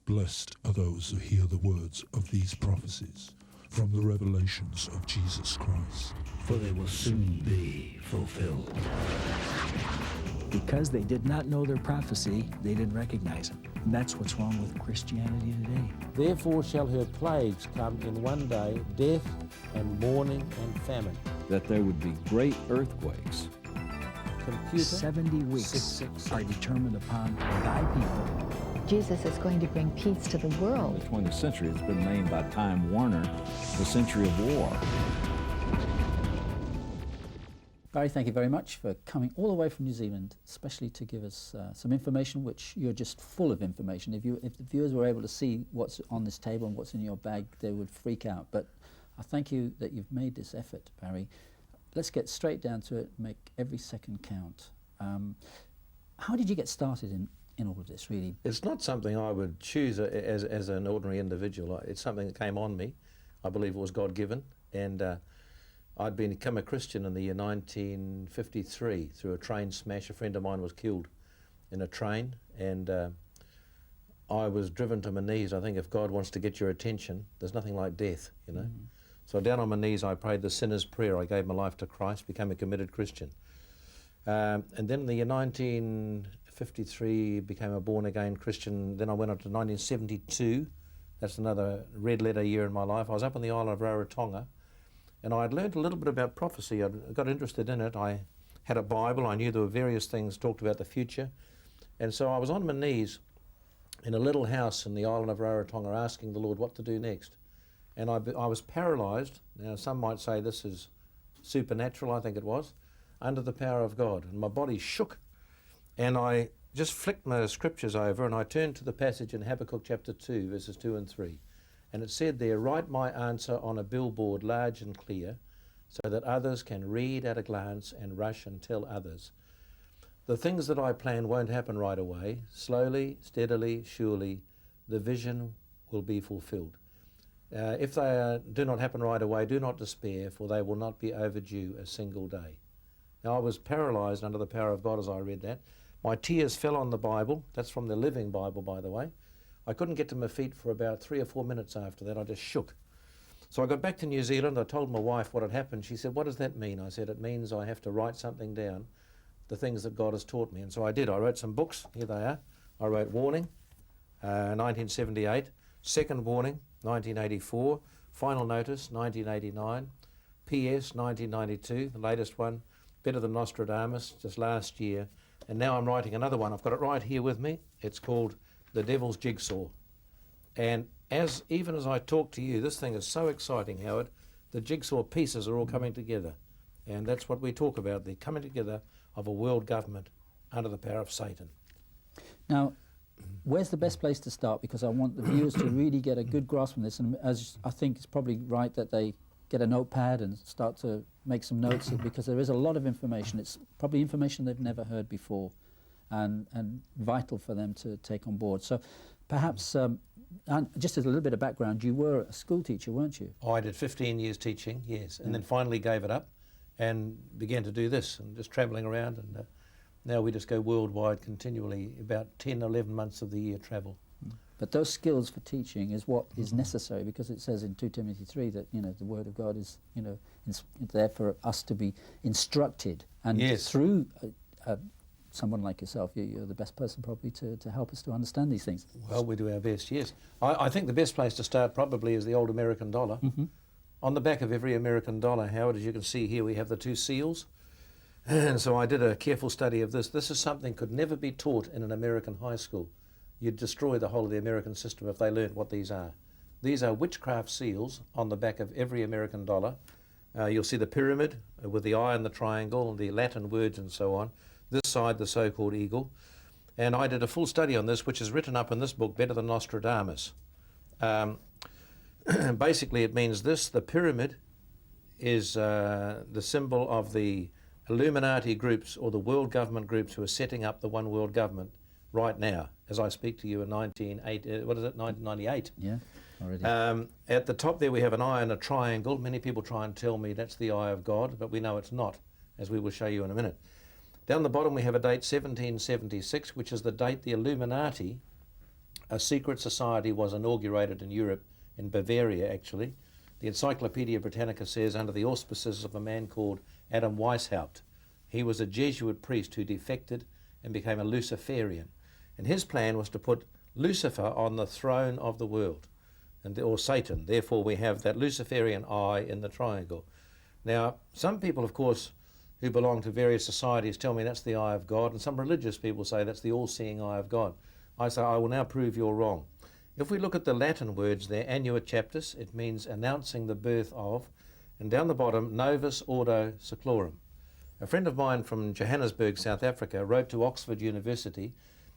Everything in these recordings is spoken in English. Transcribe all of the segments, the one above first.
Blessed are those who hear the words of these prophecies from the revelations of Jesus Christ. For they will soon be fulfilled. Because they did not know their prophecy, they didn't recognize him. And that's what's wrong with Christianity today. Therefore shall her plagues come in one day, death and mourning and famine. That there would be great earthquakes. Computer 70 weeks 666. are determined upon thy people. Jesus is going to bring peace to the world. The 20th century has been named by Time Warner the century of war. Barry, thank you very much for coming all the way from New Zealand, especially to give us some information, which you're just full of information. If the viewers were able to see what's on this table and what's in your bag, they would freak out. But I thank you that you've made this effort, Barry. Let's get straight down to it, make every second count. How did you get started in all of this, really? It's not something I would choose as an ordinary individual. It's something that came on me. I believe it was God-given. And I'd become a Christian in the year 1953 through a train smash. A friend of mine was killed in a train, and I was driven to my knees. I think if God wants to get your attention, there's nothing like death, you know. So down on my knees, I prayed the sinner's prayer. I gave my life to Christ, became a committed Christian. And then in the year 1953, became a born-again Christian. Then I went on to 1972. That's another red-letter year in my life. I was up on the island of Rarotonga, and I'd learned a little bit about prophecy. I got interested in it. I had a Bible. I knew there were various things talked about the future. And so I was on my knees in a little house in the island of Rarotonga asking the Lord what to do next. And I was paralyzed. Now, some might say this is supernatural. I think it was, under the power of God. And my body shook. And I just flicked my scriptures over, and I turned to the passage in Habakkuk chapter 2, verses 2 and 3. And it said there, "Write my answer on a billboard large and clear, so that others can read at a glance and rush and tell others. The things that I plan won't happen right away. Slowly, steadily, surely, the vision will be fulfilled. If they do not happen right away, do not despair, for they will not be overdue a single day." Now, I was paralyzed under the power of God as I read that. My tears fell on the Bible. That's from the Living Bible, by the way. I couldn't get to my feet for about 3 or 4 minutes after that. I just shook. So I got back to New Zealand. I told my wife what had happened. She said, "What does that mean?" I said, "It means I have to write something down, the things that God has taught me." And so I did. I wrote some books. Here they are. I wrote Warning, 1978, Second Warning, 1984, Final Notice, 1989, PS, 1992, the latest one, Better Than Nostradamus, just last year. And now I'm writing another one. I've got it right here with me. It's called The Devil's Jigsaw. And even as I talk to you, this thing is so exciting, Howard. The jigsaw pieces are all coming together. And that's what we talk about, the coming together of a world government under the power of Satan. Now, where's the best place to start? Because I want the viewers to really get a good grasp on this. And as I think it's probably right that they get a notepad and start to make some notes, because there is a lot of information. It's probably information they've never heard before, and vital for them to take on board. So perhaps, and just as a little bit of background, you were a school teacher, weren't you? I did 15 years teaching, yes, and then finally gave it up and began to do this and just travelling around. And now we just go worldwide continually, about 10, 11 months of the year travel. But those skills for teaching is what is necessary, because it says in 2 Timothy 3 that, you know, the Word of God is, you know, there for us to be instructed. And through someone like yourself, you're the best person probably to help us to understand these things. Well, we do our best, yes. I think the best place to start probably is the old American dollar. On the back of every American dollar, Howard, as you can see here, we have the 2 seals. And so I did a careful study of this. This is something could never be taught in an American high school. You'd destroy the whole of the American system if they learned what these are. These are witchcraft seals on the back of every American dollar. You'll see the pyramid with the eye and the triangle and the Latin words and so on. This side, the so-called eagle. And I did a full study on this, which is written up in this book, Better Than Nostradamus. Basically, it means this: the pyramid is the symbol of the Illuminati groups, or the world government groups, who are setting up the one world government right now, as I speak to you in 1998. Yeah, already. At the top there we have an eye and a triangle. Many people try and tell me that's the eye of God, but we know it's not, as we will show you in a minute. Down the bottom we have a date 1776, which is the date the Illuminati a secret society was inaugurated in Europe, in Bavaria actually. The Encyclopedia Britannica says under the auspices of a man called Adam Weishaupt. He was a Jesuit priest who defected and became a Luciferian. And his plan was to put Lucifer on the throne of the world, or Satan. Therefore we have that Luciferian eye in the triangle. Now, some people, of course, who belong to various societies tell me that's the eye of God, and some religious people say that's the all-seeing eye of God. I say, I will now prove you're wrong. If we look at the Latin words there, annua chaptis, it means announcing the birth of, and down the bottom, novus ordo seclorum. A friend of mine from Johannesburg, South Africa, wrote to Oxford University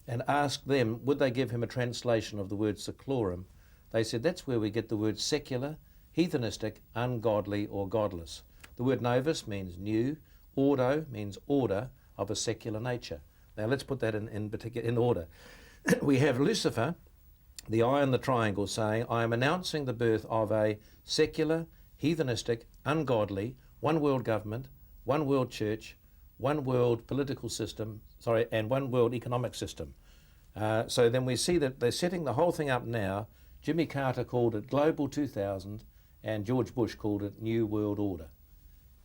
and asked them, would they give him a translation of the word seclorum? They said, that's where we get the word secular, heathenistic, ungodly, or godless. The word novus means new, ordo means order of a secular nature. Now let's put that in order. We have Lucifer, the eye in the triangle, saying, I am announcing the birth of a secular, heathenistic, ungodly, one world government, one world church, one world political system, and one world economic system. So then we see that they're setting the whole thing up now. Jimmy Carter called it Global 2000 and George Bush called it New World Order.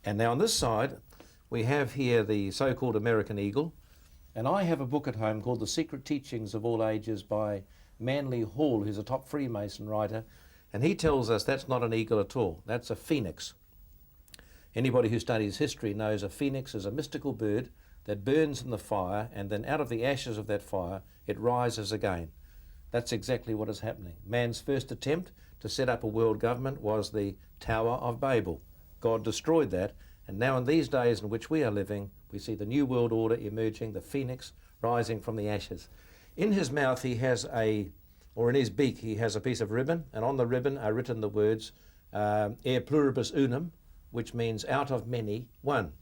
And now on this side, we have here the so-called American Eagle. And I have a book at home called The Secret Teachings of All Ages by Manly Hall, who's a top Freemason writer. And he tells us that's not an eagle at all. That's a phoenix. Anybody who studies history knows a phoenix is a mystical bird that burns in the fire, and then out of the ashes of that fire, it rises again. That's exactly what is happening. Man's first attempt to set up a world government was the Tower of Babel. God destroyed that, and now in these days in which we are living, we see the New World Order emerging, the phoenix rising from the ashes. In his mouth he has or in his beak he has a piece of ribbon, and on the ribbon are written the words, e pluribus unum, which means out of many, one.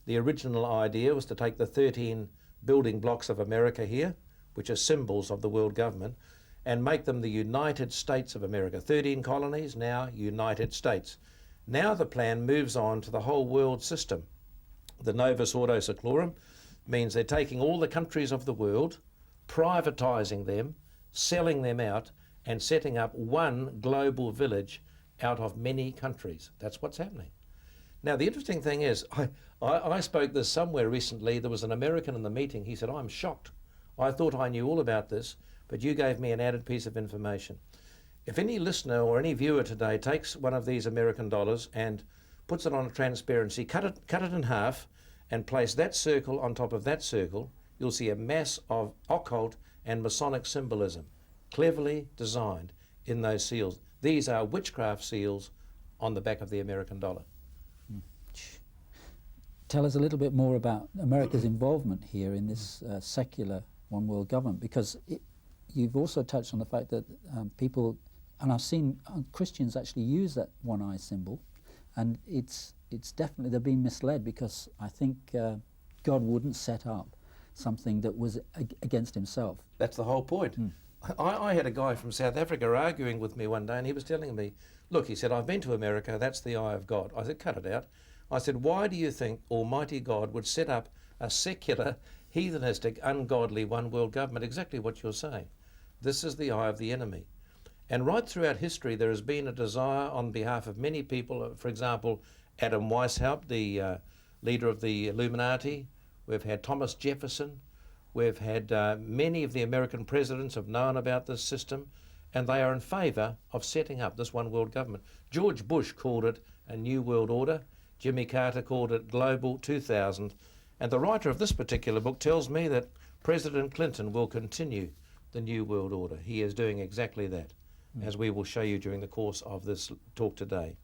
The original idea was to take the 13 building blocks of America here, which are symbols of the world government, and make them the United States of America. 13 colonies, now United States. Now the plan moves on to the whole world system. The Novus Ordo Seclorum means they're taking all the countries of the world, privatizing them, selling them out, and setting up one global village out of many countries. That's what's happening. Now, the interesting thing is, I spoke this somewhere recently. There was an American in the meeting. He said, I'm shocked. I thought I knew all about this, but you gave me an added piece of information. If any listener or any viewer today takes one of these American dollars and puts it on a transparency, cut it in half, and place that circle on top of that circle, you'll see a mass of occult and Masonic symbolism, cleverly designed in those seals. These are witchcraft seals on the back of the American dollar. Tell us a little bit more about America's involvement here in this secular one world government, because you've also touched on the fact that people, and I've seen Christians actually use that one eye symbol, and it's definitely, they're being misled, because I think God wouldn't set up something that was against himself. That's the whole point. I had a guy from South Africa arguing with me one day, and he was telling me, look, he said, I've been to America, that's the eye of God. I said, cut it out. I said, why do you think Almighty God would set up a secular, heathenistic, ungodly one world government? Exactly what you're saying. This is the eye of the enemy. And right throughout history, there has been a desire on behalf of many people. For example, Adam Weishaupt, the leader of the Illuminati. We've had Thomas Jefferson. We've had many of the American presidents have known about this system, and they are in favour of setting up this one world government. George Bush called it a New World Order. Jimmy Carter called it Global 2000. And the writer of this particular book tells me that President Clinton will continue the New World Order. He is doing exactly that, as we will show you during the course of this talk today.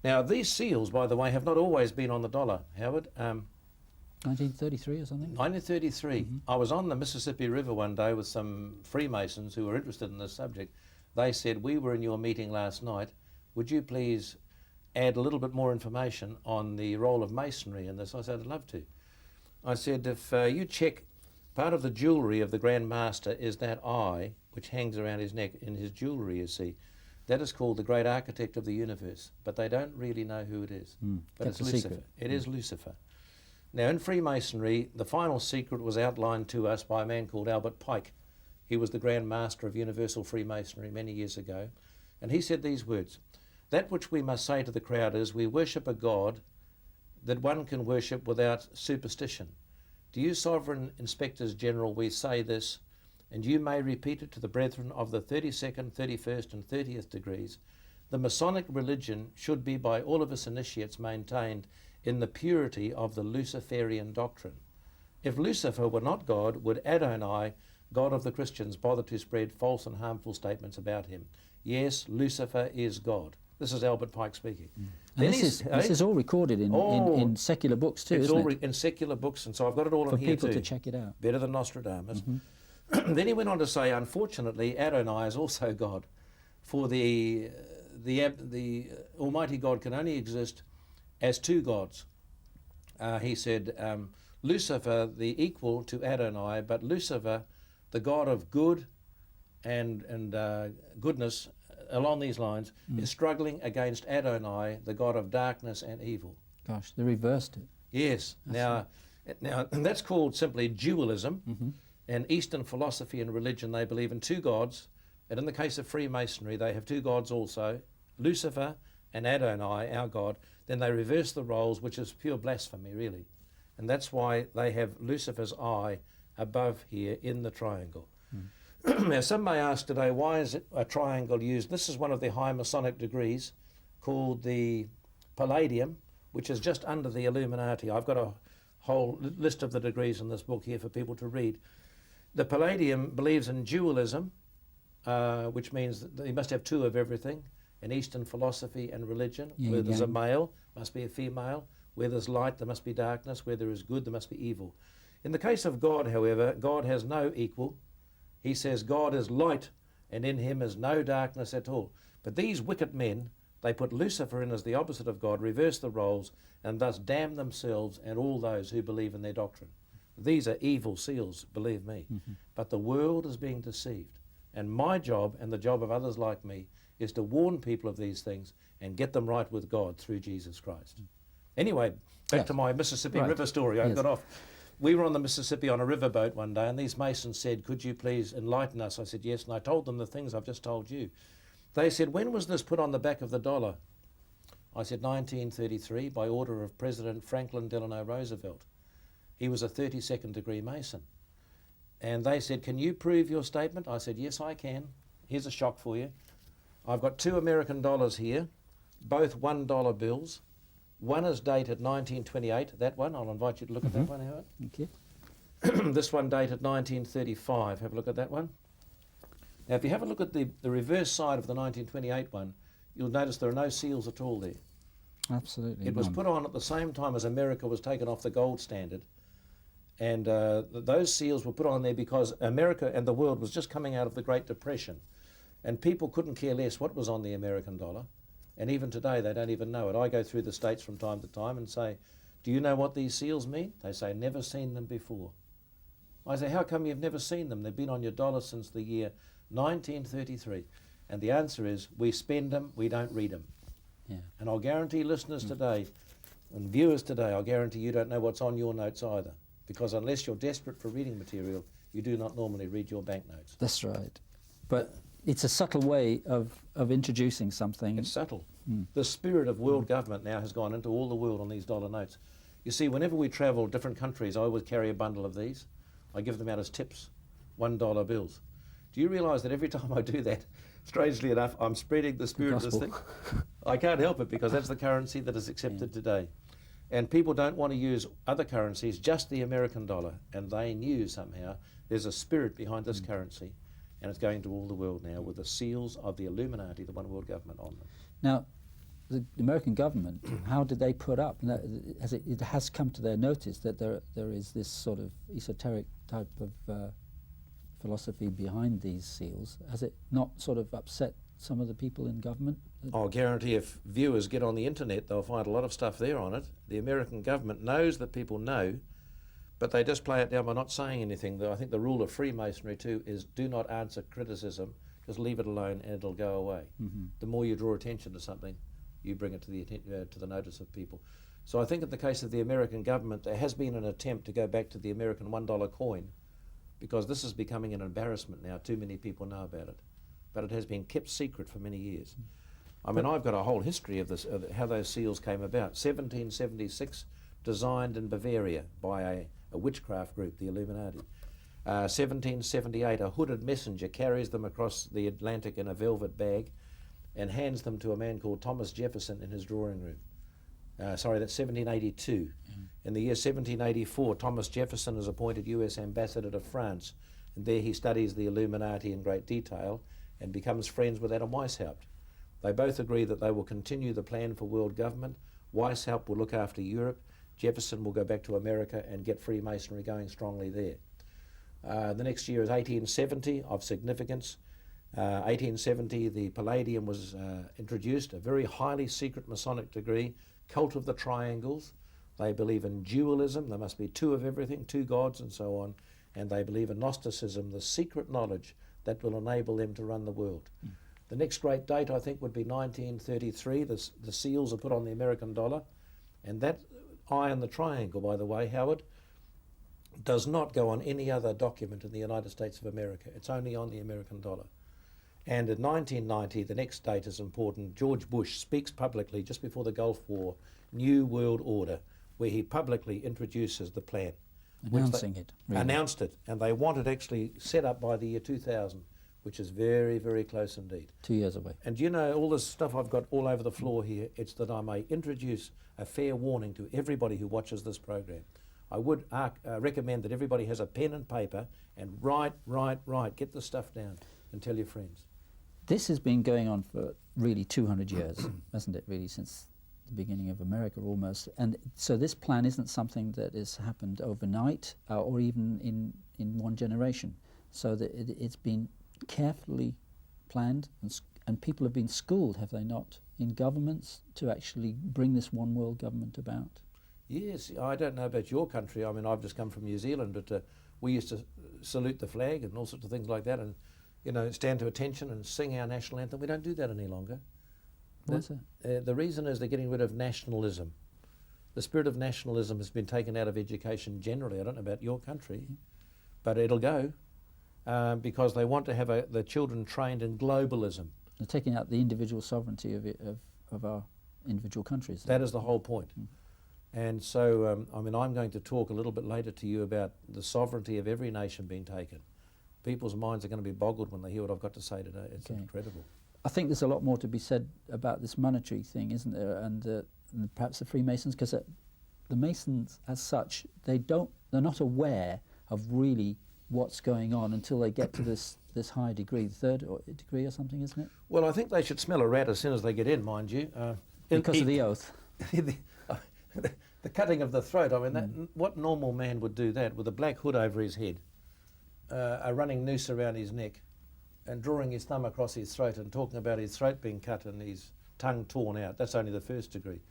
Now, these seals, by the way, have not always been on the dollar, Howard. 1933 or something? 1933. I was on the Mississippi River one day with some Freemasons who were interested in this subject. They said, we were in your meeting last night. Would you please add a little bit more information on the role of Masonry in this? I said, I'd love to. I said, if you check, part of the jewellery of the Grand Master is that eye which hangs around his neck in his jewellery, you see. That is called the great architect of the universe, but they don't really know who it is. But That's it's a Lucifer. secret. It is Lucifer. Now, in Freemasonry, the final secret was outlined to us by a man called Albert Pike He was the Grand Master of Universal Freemasonry many years ago. And he said these words, "That which we must say to the crowd is, we worship a God that one can worship without superstition. To you, Sovereign Inspectors General, we say this, and you may repeat it to the brethren of the 32nd, 31st, and 30th degrees. The Masonic religion should be by all of us initiates maintained in the purity of the Luciferian doctrine. If Lucifer were not God, would Adonai, God of the Christians, bother to spread false and harmful statements about him? Yes, Lucifer is God." This is Albert Pike speaking. And this is all recorded in secular books too, it's isn't all it? in secular books, and so I've got it all For in here too. people to check it out. Better than Nostradamus. Then he went on to say, unfortunately, Adonai is also God, for the Almighty God can only exist as two gods. He said, Lucifer, the equal to Adonai, but Lucifer, the God of good and goodness, along these lines, is struggling against Adonai, the God of darkness and evil. Gosh, they reversed it. Yes. Now, that's called simply dualism. And Eastern philosophy and religion, they believe in two gods. And in the case of Freemasonry, they have two gods also, Lucifer and Adonai, our God. Then they reverse the roles, which is pure blasphemy, really. And that's why they have Lucifer's eye above here in the triangle. Now, some may ask today, why is a triangle used? This is one of the high Masonic degrees called the Palladium, which is just under the Illuminati. I've got a whole list of the degrees in this book here for people to read. The Palladium believes in dualism, which means that you must have two of everything, in Eastern philosophy and religion. Where there's a male, must be a female. Where there's light, there must be darkness. Where there is good, there must be evil. In the case of God, however, God has no equal. He says God is light, and in him is no darkness at all. But these wicked men, they put Lucifer in as the opposite of God, reverse the roles, and thus damn themselves and all those who believe in their doctrine. These are evil seals, believe me. But the world is being deceived. And my job, and the job of others like me, is to warn people of these things and get them right with God through Jesus Christ. Anyway, back to my Mississippi River story. I got off. We were on the Mississippi on a riverboat one day, and these Masons said, "Could you please enlighten us?" I said, "Yes," and I told them the things I've just told you. They said, "When was this put on the back of the dollar?" I said, 1933, by order of President Franklin Delano Roosevelt. He was a 32nd degree Mason. And they said, "Can you prove your statement?" I said, "Yes, I can. Here's a shock for you. I've got $2 American here, both $1 bills. One is dated 1928, that one. I'll invite you to look at that one, Howard. Okay. This one dated 1935. Have a look at that one. Now, if you have a look at the reverse side of the 1928 one, you'll notice there are no seals at all there. Absolutely. It was put on at the same time as America was taken off the gold standard. And those seals were put on there because America and the world was just coming out of the Great Depression. And people couldn't care less what was on the American dollar. And even today, they don't even know it. I go through the states from time to time and say, "Do you know what these seals mean?" They say, "Never seen them before." I say, "How come you've never seen them? They've been on your dollar since the year 1933. And the answer is, we spend them, we don't read them. Yeah. And I'll guarantee listeners today and viewers today, I'll guarantee you don't know what's on your notes either. Because unless you're desperate for reading material, you do not normally read your banknotes. That's right. But it's a subtle way of introducing something. It's subtle. The spirit of world government now has gone into all the world on these dollar notes. You see, whenever we travel different countries, I always carry a bundle of these. I give them out as tips, $1 bills. Do you realise that every time I do that, strangely enough, I'm spreading the spirit of this thing? I can't help it because that's the currency that is accepted today. And people don't want to use other currencies, just the American dollar. And they knew somehow there's a spirit behind this currency. And it's going to all the world now with the seals of the Illuminati, the one world government, on them. Now, the American government, how did they put up? It has come to their notice that there is this sort of esoteric type of philosophy behind these seals. Has it not sort of upset some of the people in government? I'll guarantee if viewers get on the internet, they'll find a lot of stuff there on it. The American government knows that people know, but they just play it down by not saying anything. I think the rule of Freemasonry too is do not answer criticism, just leave it alone and it'll go away. The more you draw attention to something, you bring it to the notice of people. So I think in the case of the American government, there has been an attempt to go back to the American $1 coin, because this is becoming an embarrassment now. Too many people know about it. But it has been kept secret for many years. I mean, I've got a whole history of this, how those seals came about. 1776, designed in Bavaria by a witchcraft group, the Illuminati. 1778, a hooded messenger carries them across the Atlantic in a velvet bag and hands them to a man called Thomas Jefferson in his drawing room. Sorry, that's 1782. In the year 1784, Thomas Jefferson is appointed US ambassador to France, and there he studies the Illuminati in great detail and becomes friends with Adam Weishaupt. They both agree that they will continue the plan for world government. Weishaupt will look after Europe. Jefferson will go back to America and get Freemasonry going strongly there. The next year is 1870, of significance. 1870, the Palladium was introduced, a very highly secret Masonic degree, cult of the triangles. They believe in dualism, there must be two of everything, two gods and so on, and they believe in Gnosticism, the secret knowledge that will enable them to run the world. The next great date, I think, would be 1933. The seals are put on the American dollar, and that eye in the triangle, by the way, Howard, does not go on any other document in the United States of America. It's only on the American dollar. And in 1990, the next date is important. George Bush speaks publicly just before the Gulf War, New World Order, where he publicly introduces the plan. Announcing it. Really. Announced it, and they want it actually set up by the year 2000, which is very, very close indeed. 2 years away. And you know, all this stuff I've got all over the floor here, it's that I may introduce a fair warning to everybody who watches this program. I would recommend that everybody has a pen and paper and write, get the stuff down and tell your friends. This has been going on for really 200 years, hasn't it, really, since the beginning of America almost. And so this plan isn't something that has happened overnight or even in one generation. So that it's been carefully planned and people have been schooled, have they not, in governments to actually bring this one world government about? Yes, I don't know about your country. I mean, I've just come from New Zealand, but we used to salute the flag and all sorts of things like that, and you know, stand to attention and sing our national anthem. We don't do that any longer. What's that? The reason is they're getting rid of nationalism. The spirit of nationalism has been taken out of education generally. I don't know about your country, but it'll go because they want to have the children trained in globalism. They're taking out the individual sovereignty of our individual countries. That is the whole point. And so, I mean, I'm going to talk a little bit later to you about the sovereignty of every nation being taken. People's minds are going to be boggled when they hear what I've got to say today. It's incredible. I think there's a lot more to be said about this monetary thing, isn't there? And perhaps the Freemasons, because the Masons, as such, they're not aware of really what's going on until they get to this high degree, third degree or something, isn't it? Well, I think they should smell a rat as soon as they get in, mind you. Because of the oath. The cutting of the throat. I mean, what normal man would do that with a black hood over his head, a running noose around his neck, and drawing his thumb across his throat and talking about his throat being cut and his tongue torn out? That's only the first degree.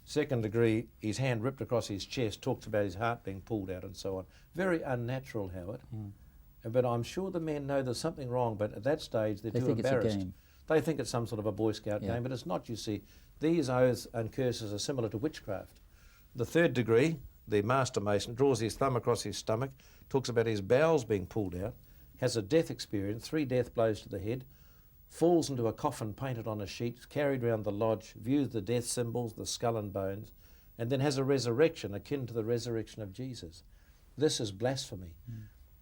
Second degree, his hand ripped across his chest, talks about his heart being pulled out and so on. Very unnatural, Howard. But I'm sure the men know there's something wrong, but at that stage they're too embarrassed. It's a game. They think it's some sort of a Boy Scout game, but it's not, you see. These oaths and curses are similar to witchcraft. The third degree, the Master Mason, draws his thumb across his stomach, talks about his bowels being pulled out, has a death experience, 3 death blows to the head, falls into a coffin painted on a sheet, carried round the lodge, views the death symbols, the skull and bones, and then has a resurrection akin to the resurrection of Jesus. This is blasphemy.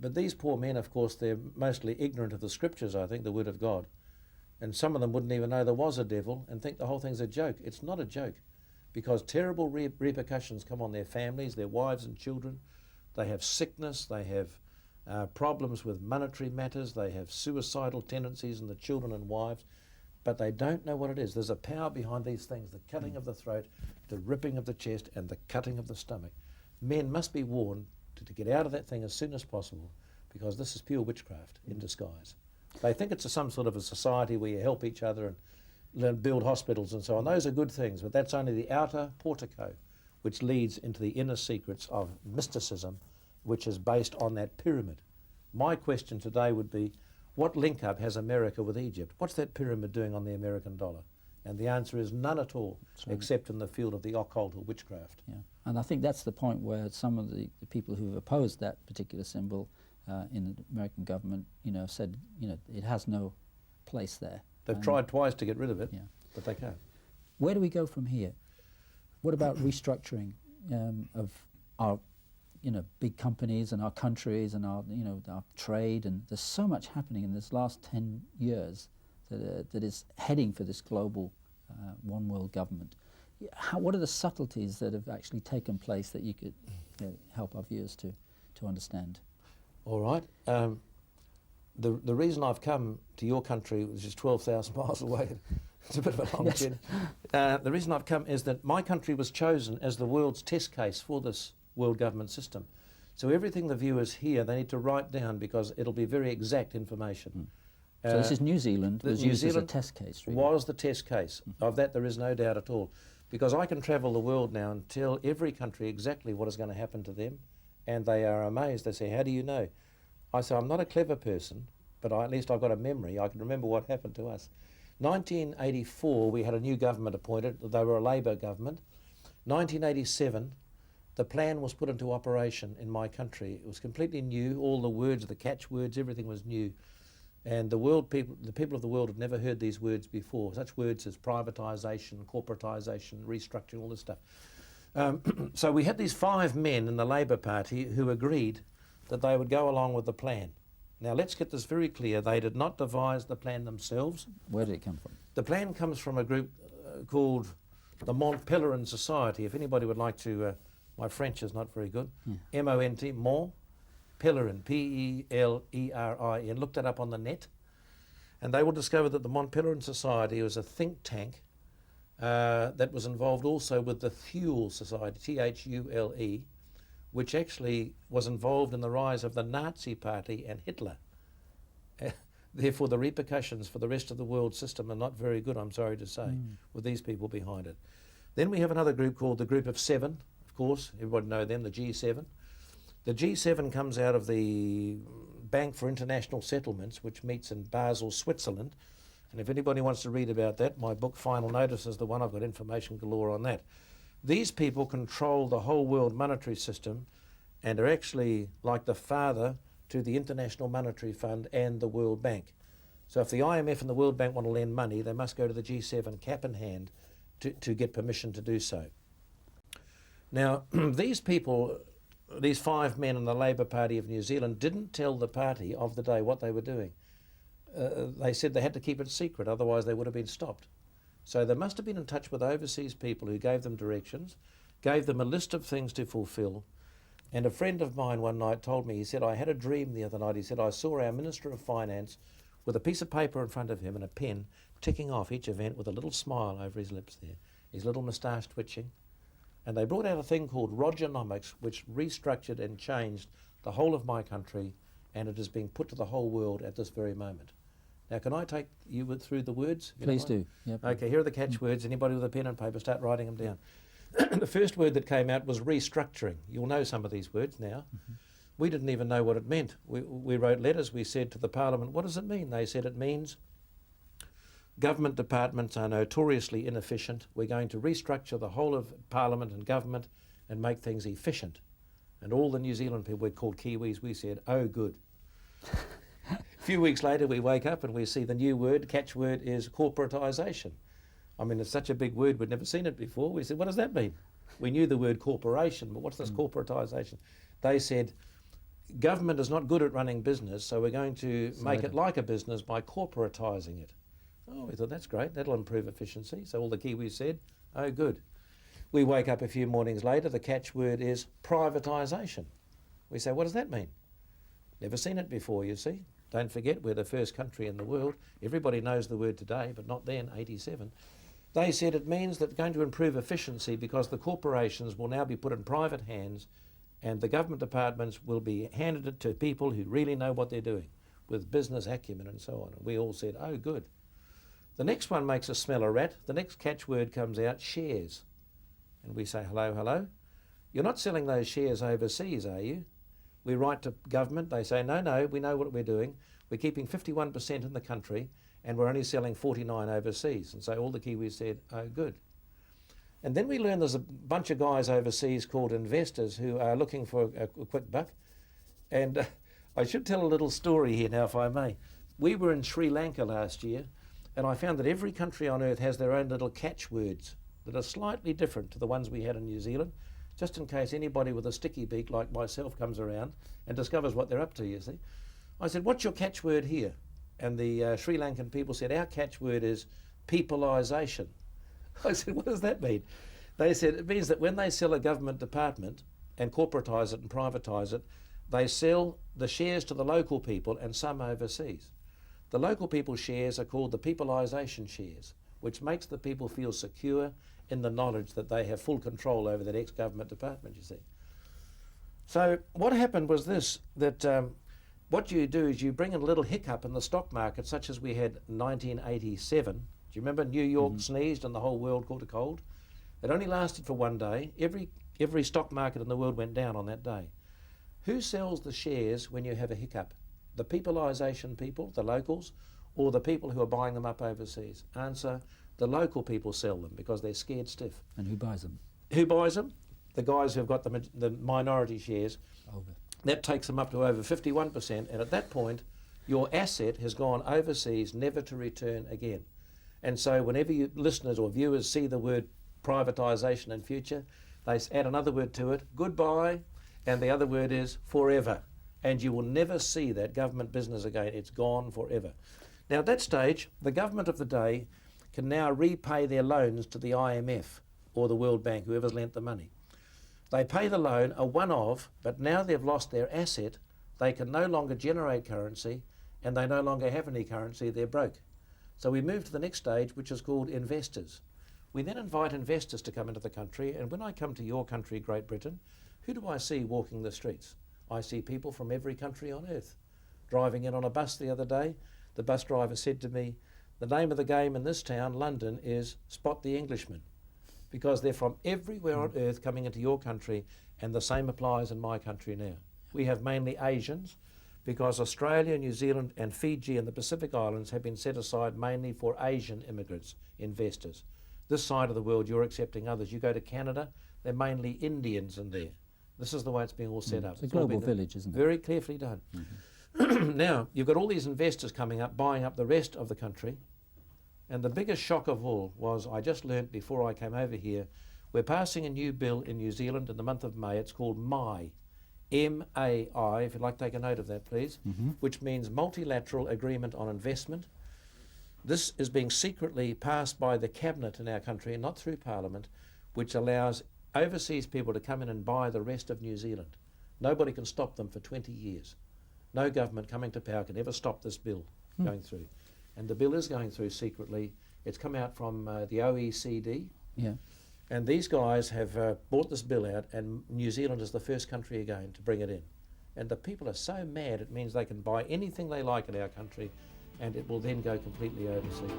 But these poor men, of course, they're mostly ignorant of the scriptures, I think, the word of God. And some of them wouldn't even know there was a devil and think the whole thing's a joke. It's not a joke, because terrible repercussions come on their families, their wives and children. They have sickness, they have problems with monetary matters, they have suicidal tendencies in the children and wives, but they don't know what it is. There's a power behind these things, the cutting of the throat, the ripping of the chest, and the cutting of the stomach. Men must be warned to get out of that thing as soon as possible, because this is pure witchcraft in disguise. They think it's some sort of a society where you help each other and build hospitals and so on. Those are good things, but that's only the outer portico, which leads into the inner secrets of mysticism, which is based on that pyramid. My question today would be, what link-up has America with Egypt? What's that pyramid doing on the American dollar? And the answer is none at all, except in the field of the occult or witchcraft. Yeah, and I think that's the point where some of the people who have opposed that particular symbol in the American government, said, it has no place there. They've tried twice to get rid of it, Yeah. but they can't. Where do we go from here? What about restructuring of our, big companies and our countries and our, our trade? And there's so much happening in this last 10 years that is heading for this global one world government. What are the subtleties that have actually taken place that you could help our viewers to understand? All right. The reason I've come to your country, which is 12,000 miles away, it's a bit of a long journey. The reason I've come is that my country was chosen as the world's test case for this world government system. So everything the viewers hear, they need to write down because it'll be very exact information. So this is New Zealand was New used as a Zealand test case, really. was the test case. Of that there is no doubt at all. Because I can travel the world now and tell every country exactly what is going to happen to them, and they are amazed. They say, how do you know? I say, I'm not a clever person, but at least I've got a memory. I can remember what happened to us. 1984, we had a new government appointed. They were a Labour government. 1987, the plan was put into operation in my country. It was completely new. All the words, the catchwords, everything was new. And the people of the world had never heard these words before. Such words as privatisation, corporatisation, restructuring, all this stuff. So we had these 5 men in the Labour Party who agreed that they would go along with the plan. Now let's get this very clear. They did not devise the plan themselves. Where did it come from? The plan comes from a group called the Mont Pelerin Society. If anybody would like to, my French is not very good. M-O-N-T, Mont Pelerin, P-E-L-E-R-I-N. Look that up on the net. And they will discover that the Mont Pelerin Society was a think tank that was involved also with the Thule Society, T-H-U-L-E, which actually was involved in the rise of the Nazi Party and Hitler. Therefore, the repercussions for the rest of the world system are not very good, I'm sorry to say, with these people behind it. Then we have another group called the Group of 7, of course, everybody know them, the G7. The G7 comes out of the Bank for International Settlements, which meets in Basel, Switzerland. And if anybody wants to read about that, my book, Final Notice, is the one. I've got information galore on that. These people control the whole world monetary system and are actually like the father to the International Monetary Fund and the World Bank. So if the IMF and the World Bank want to lend money, they must go to the G7 cap in hand to get permission to do so. Now, these people, these 5 men in the Labour Party of New Zealand didn't tell the party of the day what they were doing. They said they had to keep it secret, otherwise they would have been stopped. So they must have been in touch with overseas people who gave them directions, gave them a list of things to fulfill. And a friend of mine one night told me, he said, I had a dream the other night. He said, I saw our Minister of Finance with a piece of paper in front of him and a pen ticking off each event with a little smile over his lips there, his little moustache twitching. And they brought out a thing called Rogernomics, which restructured and changed the whole of my country, and it is being put to the whole world at this very moment. Now, can I take you through the words? Please do. Yep. Okay, here are the catchwords. Anybody with a pen and paper, start writing them down. The first word that came out was restructuring. You'll know some of these words now. We didn't even know what it meant. We wrote letters. We said to the Parliament, what does it mean? They said it means government departments are notoriously inefficient. We're going to restructure the whole of Parliament and government and make things efficient. And all the New Zealand people, we're called Kiwis, we said, oh, good. A few weeks later, we wake up and we see the new word, catchword is corporatisation. I mean, it's such a big word, we'd never seen it before. We said, what does that mean? We knew the word corporation, but what's this corporatisation? They said, government is not good at running business, so we're going to make it like a business by corporatising it. Oh, we thought, that's great, that'll improve efficiency. So all the Kiwis said, oh, good. We wake up a few mornings later, the catchword is privatisation. We say, what does that mean? Never seen it before, you see. Don't forget, we're the first country in the world. Everybody knows the word today, but not then, 87. They said it means that going to improve efficiency because the corporations will now be put in private hands and the government departments will be handed it to people who really know what they're doing with business acumen and so on. And we all said, oh, good. The next one makes us smell a rat. The next catchword comes out, shares. And we say, hello, hello. You're not selling those shares overseas, are you? We write to government, they say, no, no, we know what we're doing. We're keeping 51% in the country and we're only selling 49 overseas. And so all the Kiwis said, oh, good. And then we learn there's a bunch of guys overseas called investors who are looking for a quick buck. And I should tell a little story here now, if I may. We were in Sri Lanka last year, and I found that every country on earth has their own little catchwords that are slightly different to the ones we had in New Zealand, just in case anybody with a sticky beak like myself comes around and discovers what they're up to, you see. I said, what's your catchword here? And the Sri Lankan people said, our catchword is peopleisation. I said, what does that mean? They said, it means that when they sell a government department and corporatise it and privatise it, they sell the shares to the local people and some overseas. The local people's shares are called the peopleisation shares, which makes the people feel secure in the knowledge that they have full control over the next government department, you see. So what happened was this, that what you do is you bring in a little hiccup in the stock market, such as we had in 1987. Do you remember New York sneezed and the whole world caught a cold? It only lasted for one day. Every stock market in the world went down on that day. Who sells the shares when you have a hiccup? The peopleisation people, the locals, or the people who are buying them up overseas? Answer, the local people sell them because they're scared stiff. And who buys them? Who buys them? The guys who've got the minority shares. Over. That takes them up to over 51%, and at that point, your asset has gone overseas, never to return again. And so whenever you listeners or viewers see the word privatisation in future, they add another word to it, goodbye, and the other word is forever. And you will never see that government business again. It's gone forever. Now at that stage, the government of the day can now repay their loans to the IMF or the World Bank, whoever's lent the money. They pay the loan, a one-off, but now they've lost their asset. They can no longer generate currency, and they no longer have any currency. They're broke. So we move to the next stage, which is called investors. We then invite investors to come into the country, and when I come to your country, Great Britain, who do I see walking the streets? I see people from every country on earth. Driving in on a bus the other day, the bus driver said to me, the name of the game in this town, London, is Spot the Englishman, because they're from everywhere on earth coming into your country, and the same applies in my country now. We have mainly Asians, because Australia, New Zealand and Fiji and the Pacific Islands have been set aside mainly for Asian immigrants, investors. This side of the world, you're accepting others. You go to Canada, they're mainly Indians in there. This is the way it's being all set up. It's a global village, isn't it? Very carefully done. Now, you've got all these investors coming up, buying up the rest of the country. And the biggest shock of all was, I just learnt before I came over here, we're passing a new bill in New Zealand in the month of May. It's called MAI, M-A-I, if you'd like to take a note of that, please, which means Multilateral Agreement on Investment. This is being secretly passed by the Cabinet in our country, and not through Parliament, which allows overseas people to come in and buy the rest of New Zealand. Nobody can stop them for 20 years. No government coming to power can ever stop this bill going through. And the bill is going through secretly. It's come out from the OECD. Yeah. And these guys have brought this bill out, and New Zealand is the first country again to bring it in. And the people are so mad, it means they can buy anything they like in our country, and it will then go completely overseas.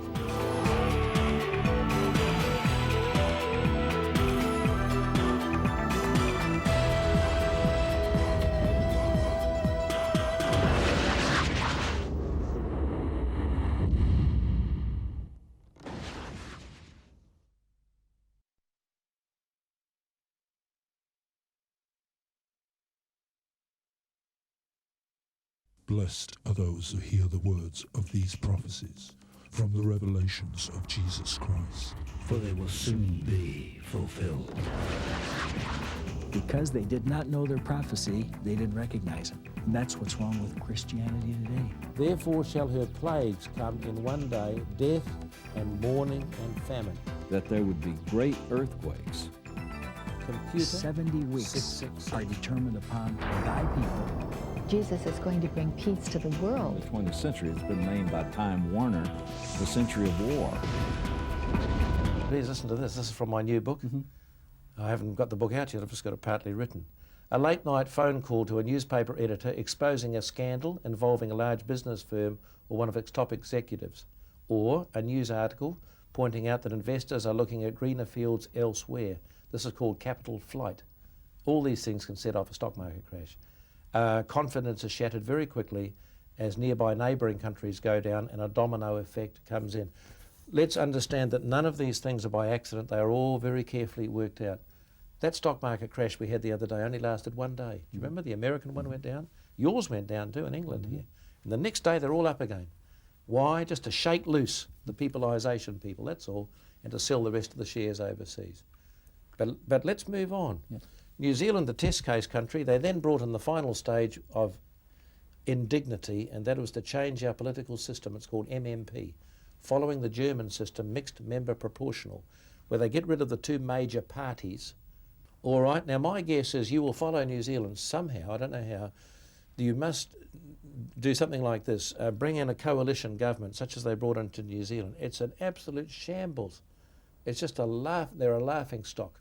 Blessed are those who hear the words of these prophecies from the revelations of Jesus Christ. For they will soon be fulfilled. Because they did not know their prophecy, they didn't recognize him. And that's what's wrong with Christianity today. Therefore shall her plagues come in one day, death and mourning and famine. That there would be great earthquakes. Computer 70 weeks 666. are determined upon thy people. Jesus is going to bring peace to the The world. 20th century has been named by Time Warner the century of war. Please listen to this. This is from my new book. I haven't got the book out yet. I've just got it partly written. A late-night phone call to a newspaper editor exposing a scandal involving a large business firm or one of its top executives. Or a news article pointing out that investors are looking at greener fields elsewhere. This is called capital flight. All these things can set off a stock market crash. Confidence is shattered very quickly as nearby neighbouring countries go down and a domino effect comes in. Let's understand that none of these things are by accident. They are all very carefully worked out. That stock market crash we had the other day only lasted one day. Do you remember the American one went down? Yours went down too in England here. And the next day they're all up again. Why? Just to shake loose the peopleisation people, that's all, and to sell the rest of the shares overseas. But let's move on. Yes. New Zealand, the test case country, they then brought in the final stage of indignity, and that was to change our political system. It's called MMP, following the German system, mixed member proportional, where they get rid of the two major parties. All right, now my guess is you will follow New Zealand somehow, I don't know how. You must do something like this, bring in a coalition government, such as they brought into New Zealand. It's an absolute shambles. It's just they're a laughing stock.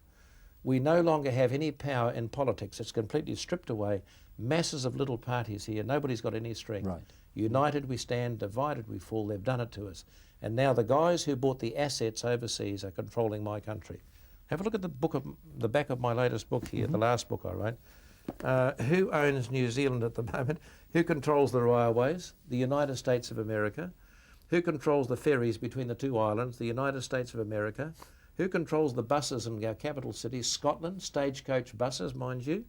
We no longer have any power in politics. It's completely stripped away. Masses of little parties here. Nobody's got any strength. Right. United we stand, divided we fall. They've done it to us. And now the guys who bought the assets overseas are controlling my country. Have a look at the back of my latest book here, the last book I wrote. Who owns New Zealand at the moment? Who controls the railways? The United States of America. Who controls the ferries between the two islands? The United States of America. Who controls the buses in our capital cities? Scotland, stagecoach buses, mind you.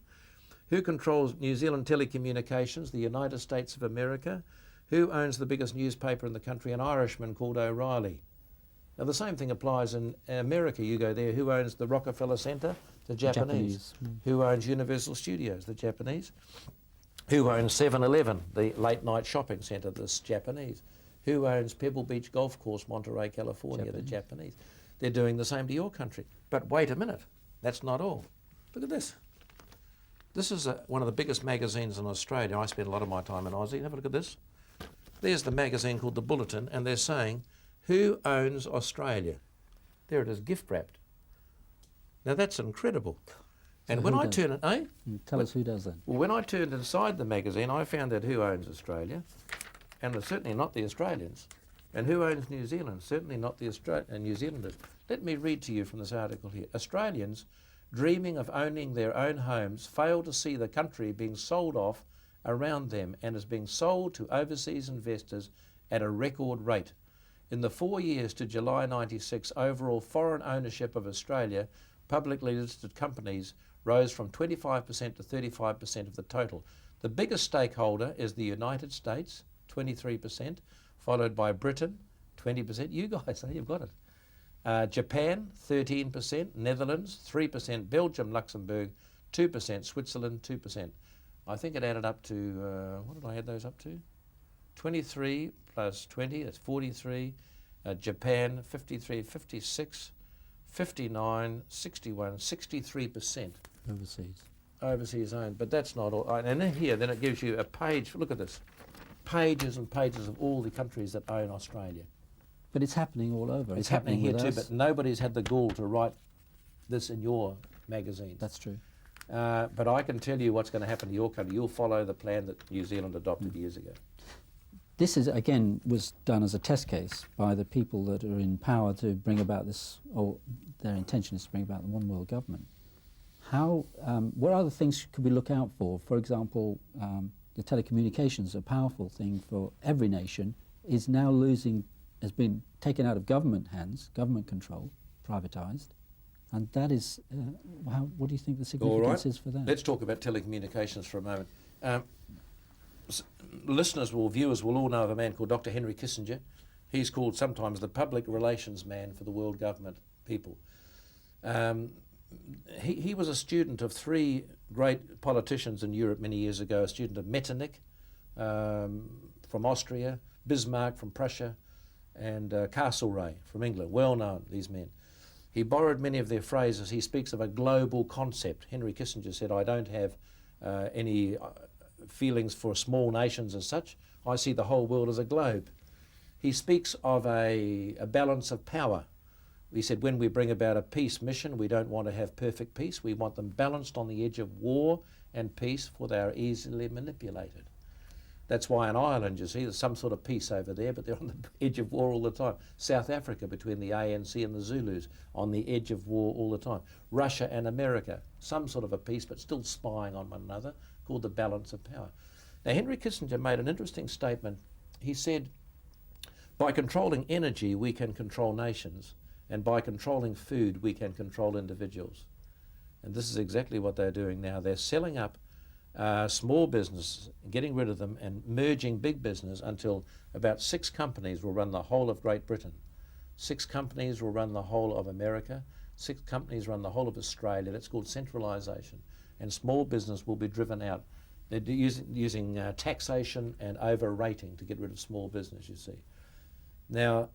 Who controls New Zealand telecommunications? The United States of America. Who owns the biggest newspaper in the country? An Irishman called O'Reilly. Now the same thing applies in America. You go there, who owns the Rockefeller Center? The Japanese. Who owns Universal Studios? The Japanese. Who owns 7-Eleven, the late night shopping center? The Japanese. Who owns Pebble Beach Golf Course, Monterey, California? The Japanese. They're doing the same to your country. But wait a minute, that's not all. Look at this. This is one of the biggest magazines in Australia. I spend a lot of my time in Aussie. Have a look at this. There's the magazine called The Bulletin, and they're saying, who owns Australia? There it is, gift wrapped. Now that's incredible. And when I turn it, Tell us who does that. Well, when I turned inside the magazine, I found out who owns Australia, and it's certainly not the Australians. And who owns New Zealand? Certainly not the New Zealanders. Let me read to you from this article here. Australians, dreaming of owning their own homes, fail to see the country being sold off around them and is being sold to overseas investors at a record rate. In the 4 years to July 96, overall foreign ownership of Australia, publicly listed companies, rose from 25% to 35% of the total. The biggest stakeholder is the United States, 23%, followed by Britain, 20%. You guys, you've got it. Japan, 13%. Netherlands, 3%. Belgium, Luxembourg, 2%. Switzerland, 2%. I think it added up to, what did I add those up to? 23 plus 20, that's 43. Japan, 53, 56, 59, 61, 63%. Overseas owned, but that's not all. And then here, then it gives you a page, look at this. Pages and pages of all the countries that own Australia. But it's happening all over. It's happening here too, but nobody's had the gall to write this in your magazine. That's true. But I can tell you what's going to happen to your country. You'll follow the plan that New Zealand adopted years ago. This is, again, was done as a test case by the people that are in power to bring about this, or their intention is to bring about the one world government. How, what other things could we look out for? For example, the telecommunications, a powerful thing for every nation, is now has been taken out of government hands, government control, privatised. And that is, what do you think the significance is for that? Let's talk about telecommunications for a moment. Listeners viewers will all know of a man called Dr. Henry Kissinger. He's called sometimes the public relations man for the world government people. He was a student of three great politicians in Europe many years ago, a student of Metternich from Austria, Bismarck from Prussia, and Castlereagh from England. Well known, these men. He borrowed many of their phrases. He speaks of a global concept. Henry Kissinger said, I don't have any feelings for small nations as such. I see the whole world as a globe. He speaks of a balance of power. He said, when we bring about a peace mission, we don't want to have perfect peace. We want them balanced on the edge of war and peace, for they are easily manipulated. That's why in Ireland, you see, there's some sort of peace over there, but they're on the edge of war all the time. South Africa, between the ANC and the Zulus, on the edge of war all the time. Russia and America, some sort of a peace, but still spying on one another, called the balance of power. Now, Henry Kissinger made an interesting statement. He said, by controlling energy, we can control nations, and by controlling food, we can control individuals. And this is exactly what they're doing now. They're selling up small business, getting rid of them and merging big business until about 6 companies will run the whole of Great Britain. 6 companies will run the whole of America. 6 companies run the whole of Australia. That's called centralisation. And small business will be driven out. They're using taxation and over-rating to get rid of small business, you see. Now,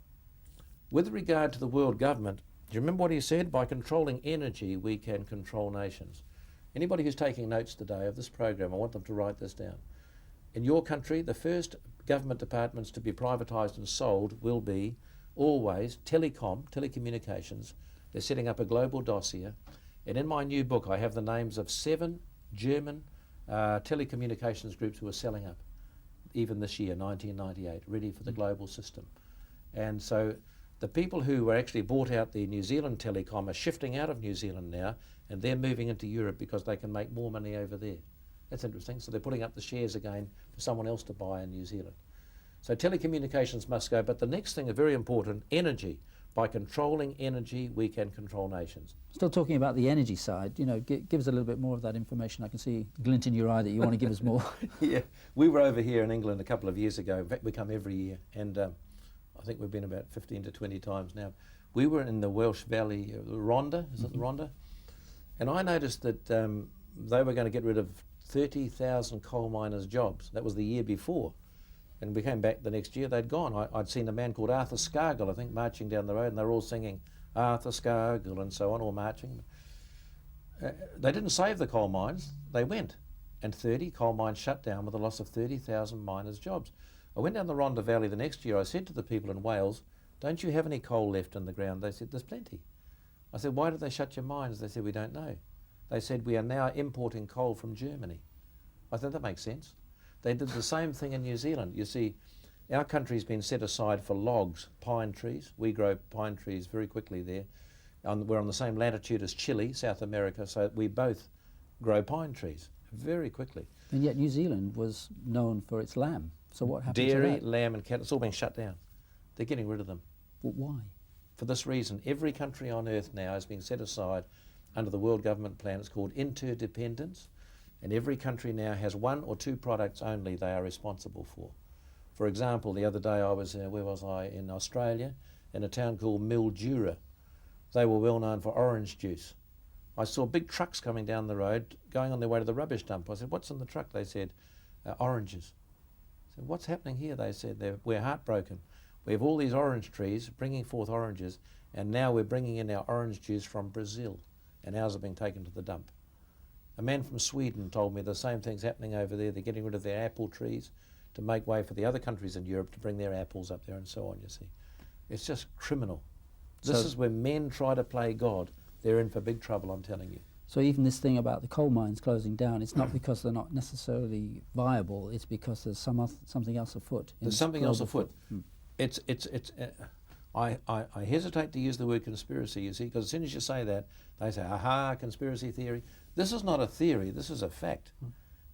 with regard to the world government, do you remember what he said? By controlling energy, we can control nations. Anybody who's taking notes today of this program, I want them to write this down. In your country, the first government departments to be privatised and sold will be always telecommunications. They're setting up a global dossier. And in my new book, I have the names of 7 German telecommunications groups who are selling up, even this year, 1998, ready for the global system. And so the people who were actually bought out the New Zealand telecom are shifting out of New Zealand now, and they're moving into Europe because they can make more money over there. That's interesting. So they're putting up the shares again for someone else to buy in New Zealand. So telecommunications must go. But the next thing, very important, energy. By controlling energy, we can control nations. Still talking about the energy side, you know, give us a little bit more of that information. I can see a glint in your eye that you want to give us more. Yeah, we were over here in England a couple of years ago. In fact, we come every year, and I think we've been about 15 to 20 times now. We were in the Welsh Valley, Rhondda, is it the Rhondda? And I noticed that they were going to get rid of 30,000 coal miners' jobs. That was the year before. And we came back the next year, they'd gone. I'd seen a man called Arthur Scargill, I think, marching down the road, and they were all singing Arthur Scargill and so on, all marching. They didn't save the coal mines, they went. And 30 coal mines shut down with the loss of 30,000 miners' jobs. I went down the Rhondda Valley the next year. I said to the people in Wales, don't you have any coal left in the ground? They said, there's plenty. I said, why did they shut your mines? They said, we don't know. They said, we are now importing coal from Germany. I thought that makes sense. They did the same thing in New Zealand. You see, our country's been set aside for logs, pine trees. We grow pine trees very quickly there. We're on the same latitude as Chile, South America, so we both grow pine trees very quickly. And yet New Zealand was known for its lamb. So what happened to Dairy, that? lamb and cattle, it's all been shut down. They're getting rid of them. Well, why? For this reason, every country on earth now has been set aside under the World Government Plan. It's called interdependence. And every country now has 1 or 2 products only they are responsible for. For example, the other day I was, where was I? In Australia, in a town called Mildura. They were well known for orange juice. I saw big trucks coming down the road, going on their way to the rubbish dump. I said, what's in the truck? They said, oranges. I said, what's happening here? They said, we're heartbroken. We have all these orange trees bringing forth oranges, and now we're bringing in our orange juice from Brazil, and ours are being taken to the dump. A man from Sweden told me the same thing's happening over there. They're getting rid of their apple trees to make way for the other countries in Europe to bring their apples up there and so on, you see. It's just criminal. This is where men try to play God. They're in for big trouble, I'm telling you. So even this thing about the coal mines closing down, it's not because they're not necessarily viable, it's because there's something else afoot. There's something else afoot. I hesitate to use the word conspiracy, you see, because as soon as you say that, they say, aha, conspiracy theory. This is not a theory, this is a fact.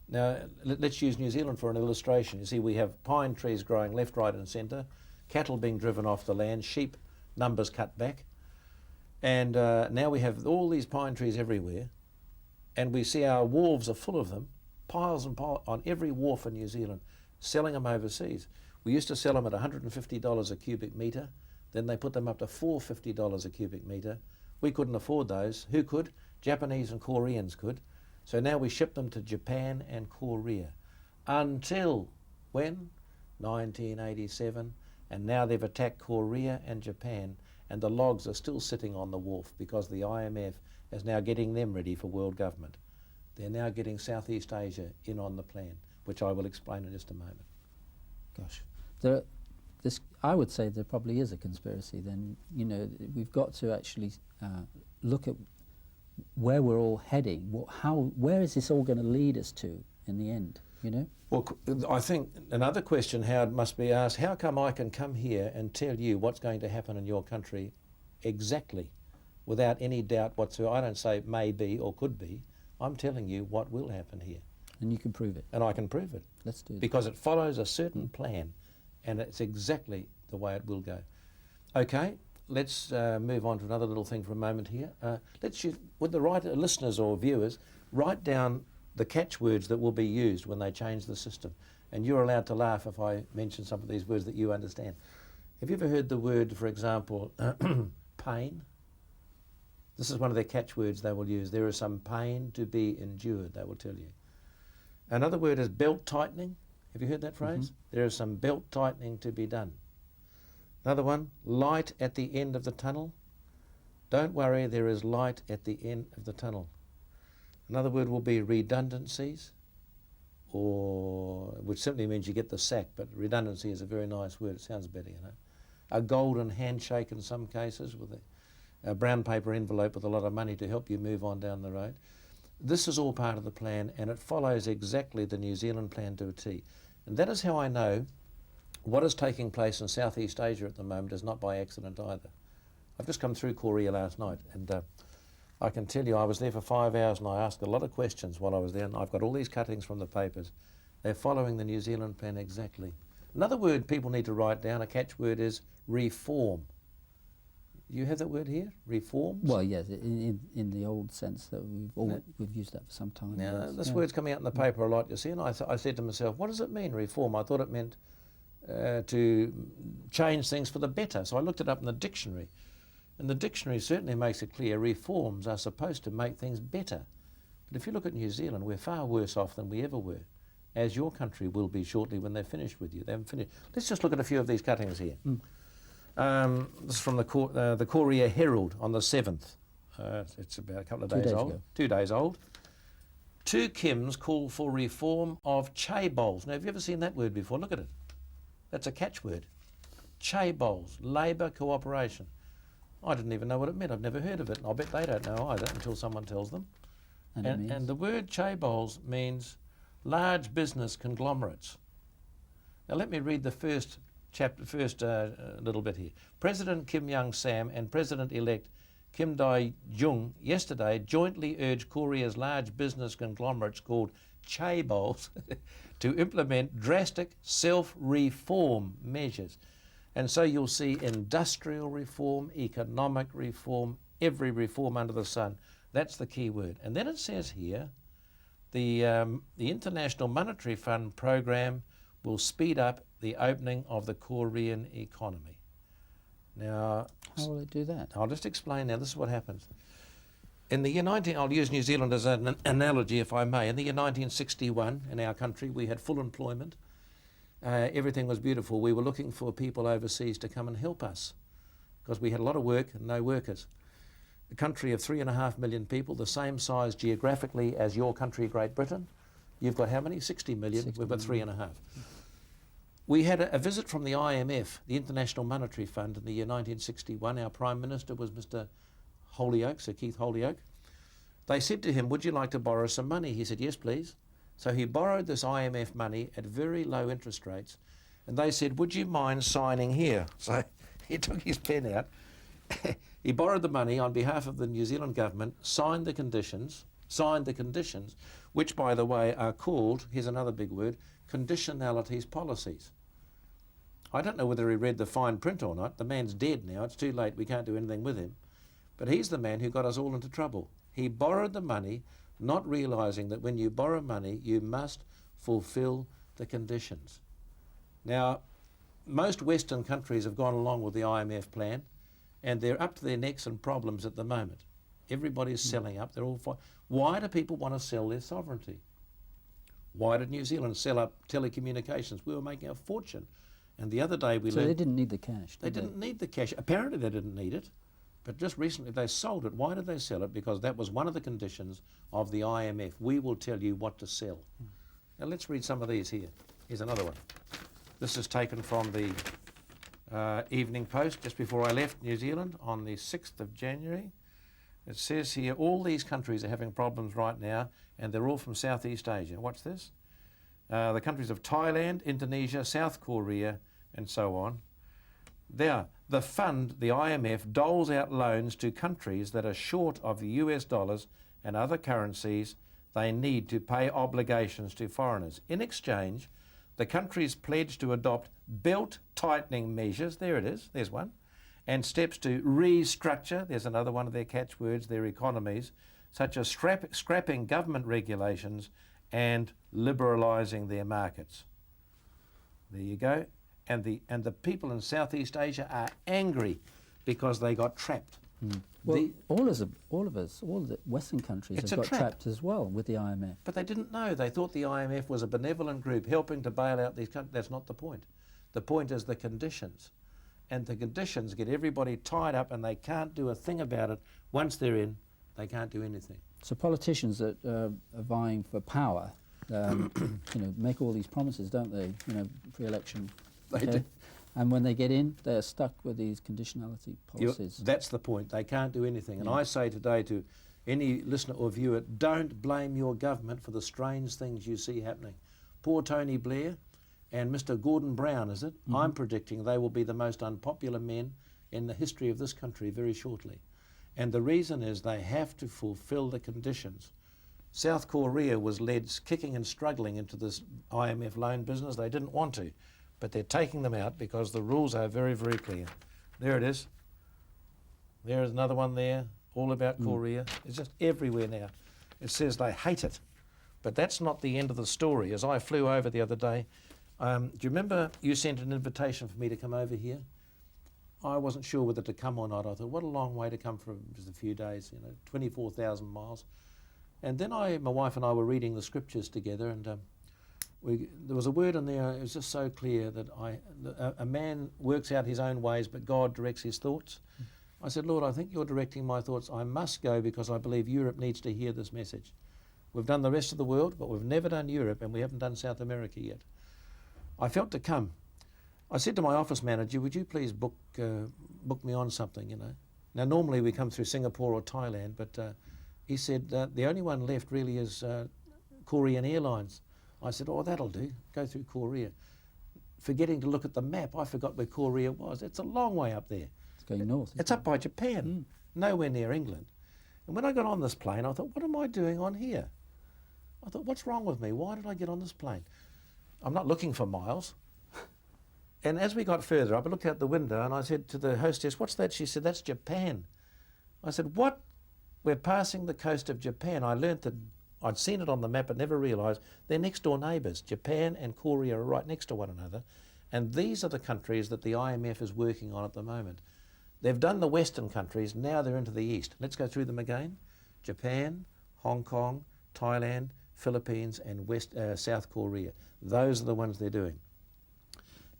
Now, let's use New Zealand for an illustration. You see, we have pine trees growing left, right and centre, cattle being driven off the land, sheep numbers cut back, and now we have all these pine trees everywhere, and we see our wharves are full of them, piles and piles on every wharf in New Zealand, selling them overseas. We used to sell them at $150 a cubic metre, then they put them up to $450 a cubic metre. We couldn't afford those. Who could? Japanese and Koreans could. So now we ship them to Japan and Korea. Until when? 1987. And now they've attacked Korea and Japan, and the logs are still sitting on the wharf because the IMF is now getting them ready for world government. They're now getting Southeast Asia in on the plan, which I will explain in just a moment. Gosh. I would say there probably is a conspiracy then. You know, we've got to actually look at where we're all heading. Where is this all going to lead us to in the end, you know? Well, I think another question, Howard, must be asked, how come I can come here and tell you what's going to happen in your country exactly, without any doubt whatsoever? I don't say maybe or could be. I'm telling you what will happen here. And you can prove it. And I can prove it. Let's do it. Because it follows a certain plan, and it's exactly the way it will go. Okay, let's move on to another little thing for a moment here. Would the listeners or viewers write down the catchwords that will be used when they change the system. And you're allowed to laugh if I mention some of these words that you understand. Have you ever heard the word, for example, pain? This is one of their catchwords they will use. There is some pain to be endured, they will tell you. Another word is belt tightening. Have you heard that phrase? There is some belt tightening to be done. Another one, light at the end of the tunnel. Don't worry, there is light at the end of the tunnel. Another word will be redundancies, which simply means you get the sack, but redundancy is a very nice word. It sounds better, you know. A golden handshake in some cases with a brown paper envelope with a lot of money to help you move on down the road. This is all part of the plan, and it follows exactly the New Zealand plan to a T. And that is how I know what is taking place in Southeast Asia at the moment is not by accident either. I've just come through Korea last night, and I can tell you I was there for 5 hours and I asked a lot of questions while I was there, and I've got all these cuttings from the papers. They're following the New Zealand plan exactly. Another word people need to write down, a catchword, is reform. You have that word here, reforms? Well, yes, in the old sense that we've used that for some time. Now, yes. this word's coming out in the paper a lot, you see, and I said to myself, what does it mean, reform? I thought it meant to change things for the better. So I looked it up in the dictionary. And the dictionary certainly makes it clear reforms are supposed to make things better. But if you look at New Zealand, we're far worse off than we ever were, as your country will be shortly when they're finished with you. They haven't finished. Let's just look at a few of these cuttings here. This is from the Korea Herald on the 7th. It's about a couple of days old. Ago. 2 days old. 2 Kims call for reform of chaebols. Now, have you ever seen that word before? Look at it. That's a catchword. Chaebols, labour cooperation. I didn't even know what it meant. I've never heard of it. And I'll bet they don't know either until someone tells them. And the word chaebols means large business conglomerates. Now let me read the first little bit here. President Kim Young-sam and President-elect Kim Dae-jung yesterday jointly urged Korea's large business conglomerates called chaebols to implement drastic self-reform measures. And so you'll see industrial reform, economic reform, every reform under the sun. That's the key word. And then it says here, the International Monetary Fund program will speed up the opening of the Korean economy. Now, how will it do that? I'll just explain now. This is what happens. In the year I'll use New Zealand as an analogy, if I may. In the year 1961, in our country, we had full employment. Everything was beautiful. We were looking for people overseas to come and help us because we had a lot of work and no workers. A country of 3.5 million people, the same size geographically as your country, Great Britain. You've got how many? 60 million. 60 We've got million. 3.5. We had a visit from the IMF, the International Monetary Fund, in the year 1961. Our Prime Minister was Mr. Holyoake, Sir Keith Holyoake. They said to him, would you like to borrow some money? He said, yes, please. So he borrowed this IMF money at very low interest rates, and they said, would you mind signing here? So he took his pen out. He borrowed the money on behalf of the New Zealand government, signed the conditions, which, by the way, are called, here's another big word, conditionalities policies. I don't know whether he read the fine print or not. The man's dead now. It's too late. We can't do anything with him. But he's the man who got us all into trouble. He borrowed the money, not realising that when you borrow money, you must fulfil the conditions. Now, most Western countries have gone along with the IMF plan, and they're up to their necks in problems at the moment. Everybody's selling up. They're all fine. Why do people want to sell their sovereignty? Why did New Zealand sell up telecommunications? We were making a fortune. And the other day we learned... So they didn't need the cash, They didn't need the cash. Apparently they didn't need it. But just recently they sold it. Why did they sell it? Because that was one of the conditions of the IMF. We will tell you what to sell. Now let's read some of these here. Here's another one. This is taken from the Evening Post just before I left New Zealand on the 6th of January. It says here, all these countries are having problems right now, and they're all from Southeast Asia. Watch this. The countries of Thailand, Indonesia, South Korea, and so on. There, the fund, the IMF, doles out loans to countries that are short of the US dollars and other currencies they need to pay obligations to foreigners. In exchange, the countries pledge to adopt belt-tightening measures, there it is, there's one, and steps to restructure, there's another one of their catchwords, their economies, such as scrapping government regulations and liberalising their markets. There you go. And the people in Southeast Asia are angry because they got trapped. Well, all of the Western countries It's have a got trap. trapped as well with the IMF. But they didn't know. They thought the IMF was a benevolent group helping to bail out these countries. That's not the point. The point is the conditions. And the conditions get everybody tied up and they can't do a thing about it. Once they're in, they can't do anything. So politicians that are vying for power, make all these promises, don't they? Pre-election. They do. And when they get in, they're stuck with these conditionality policies. That's the point. They can't do anything. And I say today to any listener or viewer, don't blame your government for the strange things you see happening. Poor Tony Blair and Mr. Gordon Brown, is it? I'm predicting they will be the most unpopular men in the history of this country very shortly. And the reason is they have to fulfill the conditions. South Korea was led kicking and struggling into this IMF loan business. They didn't want to, but they're taking them out because the rules are very, very clear. There it is. There is another one there, all about Korea. It's just everywhere now. It says they hate it. But that's not the end of the story. As I flew over the other day, do you remember you sent an invitation for me to come over here? I wasn't sure whether to come or not. I thought, what a long way to come for just a few days, 24,000 miles. And then my wife and I were reading the scriptures together, and there was a word in there, it was just so clear that a man works out his own ways, but God directs his thoughts. I said, Lord, I think you're directing my thoughts. I must go because I believe Europe needs to hear this message. We've done the rest of the world, but we've never done Europe, and we haven't done South America yet. I felt to come. I said to my office manager, would you please book me on something, Now, normally we come through Singapore or Thailand, but he said the only one left really is Korean Airlines. I said, oh, that'll do. Go through Korea. Forgetting to look at the map, I forgot where Korea was. It's a long way up there. It's going north. It's up by Japan, nowhere near England. And when I got on this plane, I thought, what am I doing on here? I thought, what's wrong with me? Why did I get on this plane? I'm not looking for miles. And as we got further up, I looked out the window and I said to the hostess, what's that? She said, that's Japan. I said, what? We're passing the coast of Japan. I learnt that I'd seen it on the map but never realised they're next door neighbours. Japan and Korea are right next to one another. And these are the countries that the IMF is working on at the moment. They've done the Western countries, now they're into the East. Let's go through them again. Japan, Hong Kong, Thailand, Philippines and South Korea. Those are the ones they're doing.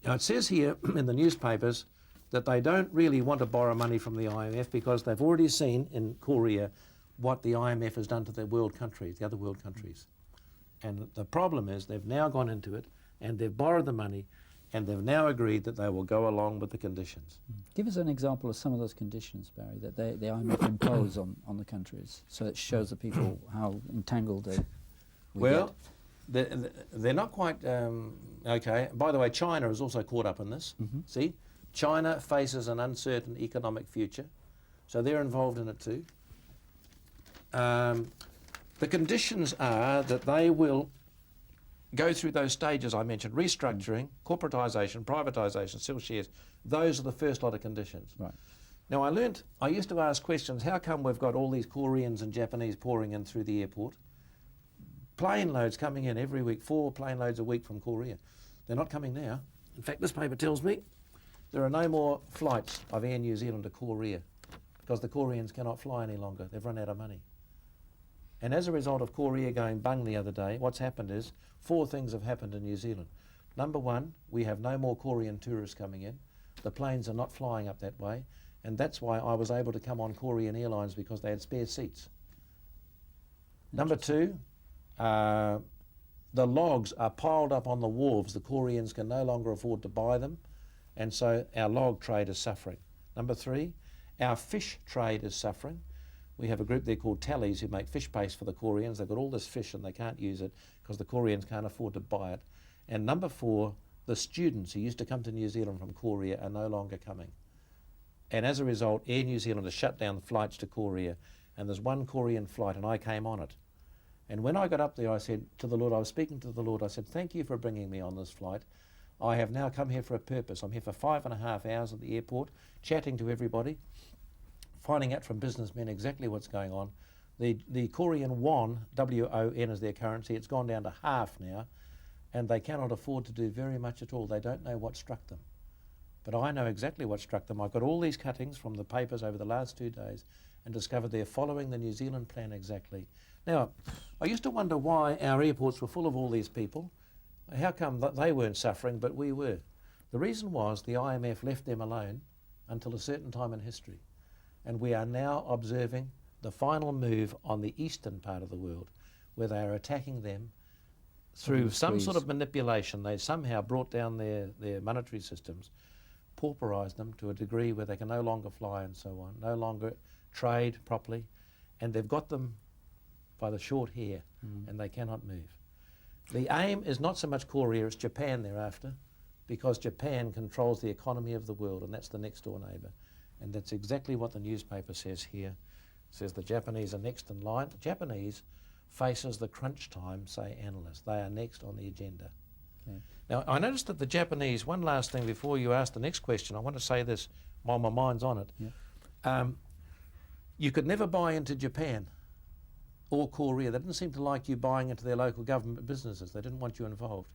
Now it says here in the newspapers that they don't really want to borrow money from the IMF because they've already seen in Korea what the IMF has done to the world countries, the other world countries. And the problem is they've now gone into it and they've borrowed the money and they've now agreed that they will go along with the conditions. Give us an example of some of those conditions, Barry, that the IMF impose on the countries, so it shows the people how entangled we get. They're not quite okay. By the way, China is also caught up in this. See, China faces an uncertain economic future, so they're involved in it too. The conditions are that they will go through those stages I mentioned: restructuring, corporatisation, privatisation, sell shares. Those are the first lot of conditions. Right. Now I used to ask questions, how come we've got all these Koreans and Japanese pouring in through the airport? Plane loads coming in every week, 4 plane loads a week from Korea. They're not coming now. In fact, this paper tells me there are no more flights of Air New Zealand to Korea because the Koreans cannot fly any longer. They've run out of money. And as a result of Korea going bung the other day, what's happened is 4 things have happened in New Zealand. Number 1, we have no more Korean tourists coming in. The planes are not flying up that way. And that's why I was able to come on Korean Airlines, because they had spare seats. Number 2, the logs are piled up on the wharves. The Koreans can no longer afford to buy them, and so our log trade is suffering. Number 3, our fish trade is suffering. We have a group there called Tallies who make fish paste for the Koreans. They've got all this fish and they can't use it because the Koreans can't afford to buy it. And number 4, the students who used to come to New Zealand from Korea are no longer coming. And as a result, Air New Zealand has shut down flights to Korea, and there's 1 Korean flight and I came on it. And when I got up there, I said to the Lord, I was speaking to the Lord, I said, thank you for bringing me on this flight. I have now come here for a purpose. I'm here for 5.5 hours at the airport, chatting to everybody, finding out from businessmen exactly what's going on. The Korean won, WON is their currency, it's gone down to half now, and they cannot afford to do very much at all. They don't know what struck them. But I know exactly what struck them. I've got all these cuttings from the papers over the last 2 days and discovered they're following the New Zealand plan exactly. Now, I used to wonder why our airports were full of all these people. How come that they weren't suffering, but we were? The reason was the IMF left them alone until a certain time in history. And we are now observing the final move on the eastern part of the world, where they are attacking them through some sort of manipulation. They somehow brought down their monetary systems, pauperised them to a degree where they can no longer fly and so on, no longer trade properly, and they've got them by the short hair, and they cannot move. The aim is not so much Korea, it's Japan thereafter, because Japan controls the economy of the world, and that's the next door neighbour. And that's exactly what the newspaper says here. It says the Japanese are next in line. The Japanese faces the crunch time, say analysts. They are next on the agenda. Okay. Now, I noticed that the Japanese, one last thing before you ask the next question, I want to say this while my mind's on it. Yeah. You could never buy into Japan or Korea. They didn't seem to like you buying into their local government businesses. They didn't want you involved.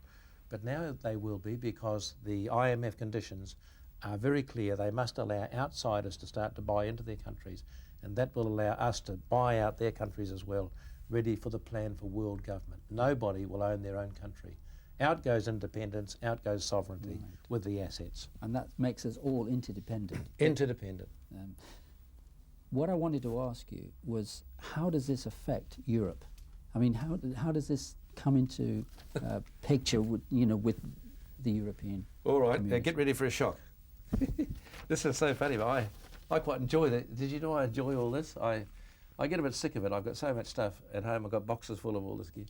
But now they will be, because the IMF conditions are very clear. They must allow outsiders to start to buy into their countries, and that will allow us to buy out their countries as well, ready for the plan for world government. Nobody will own their own country. Out goes independence, out goes sovereignty with the assets. And that makes us all interdependent. Interdependent. What I wanted to ask you was, how does this affect Europe? I mean, how does this come into picture with, with the European All right, community? get ready for a shock. This is so funny, but I quite enjoy that. Did you know I enjoy all this? I get a bit sick of it. I've got so much stuff at home. I've got boxes full of all this gear.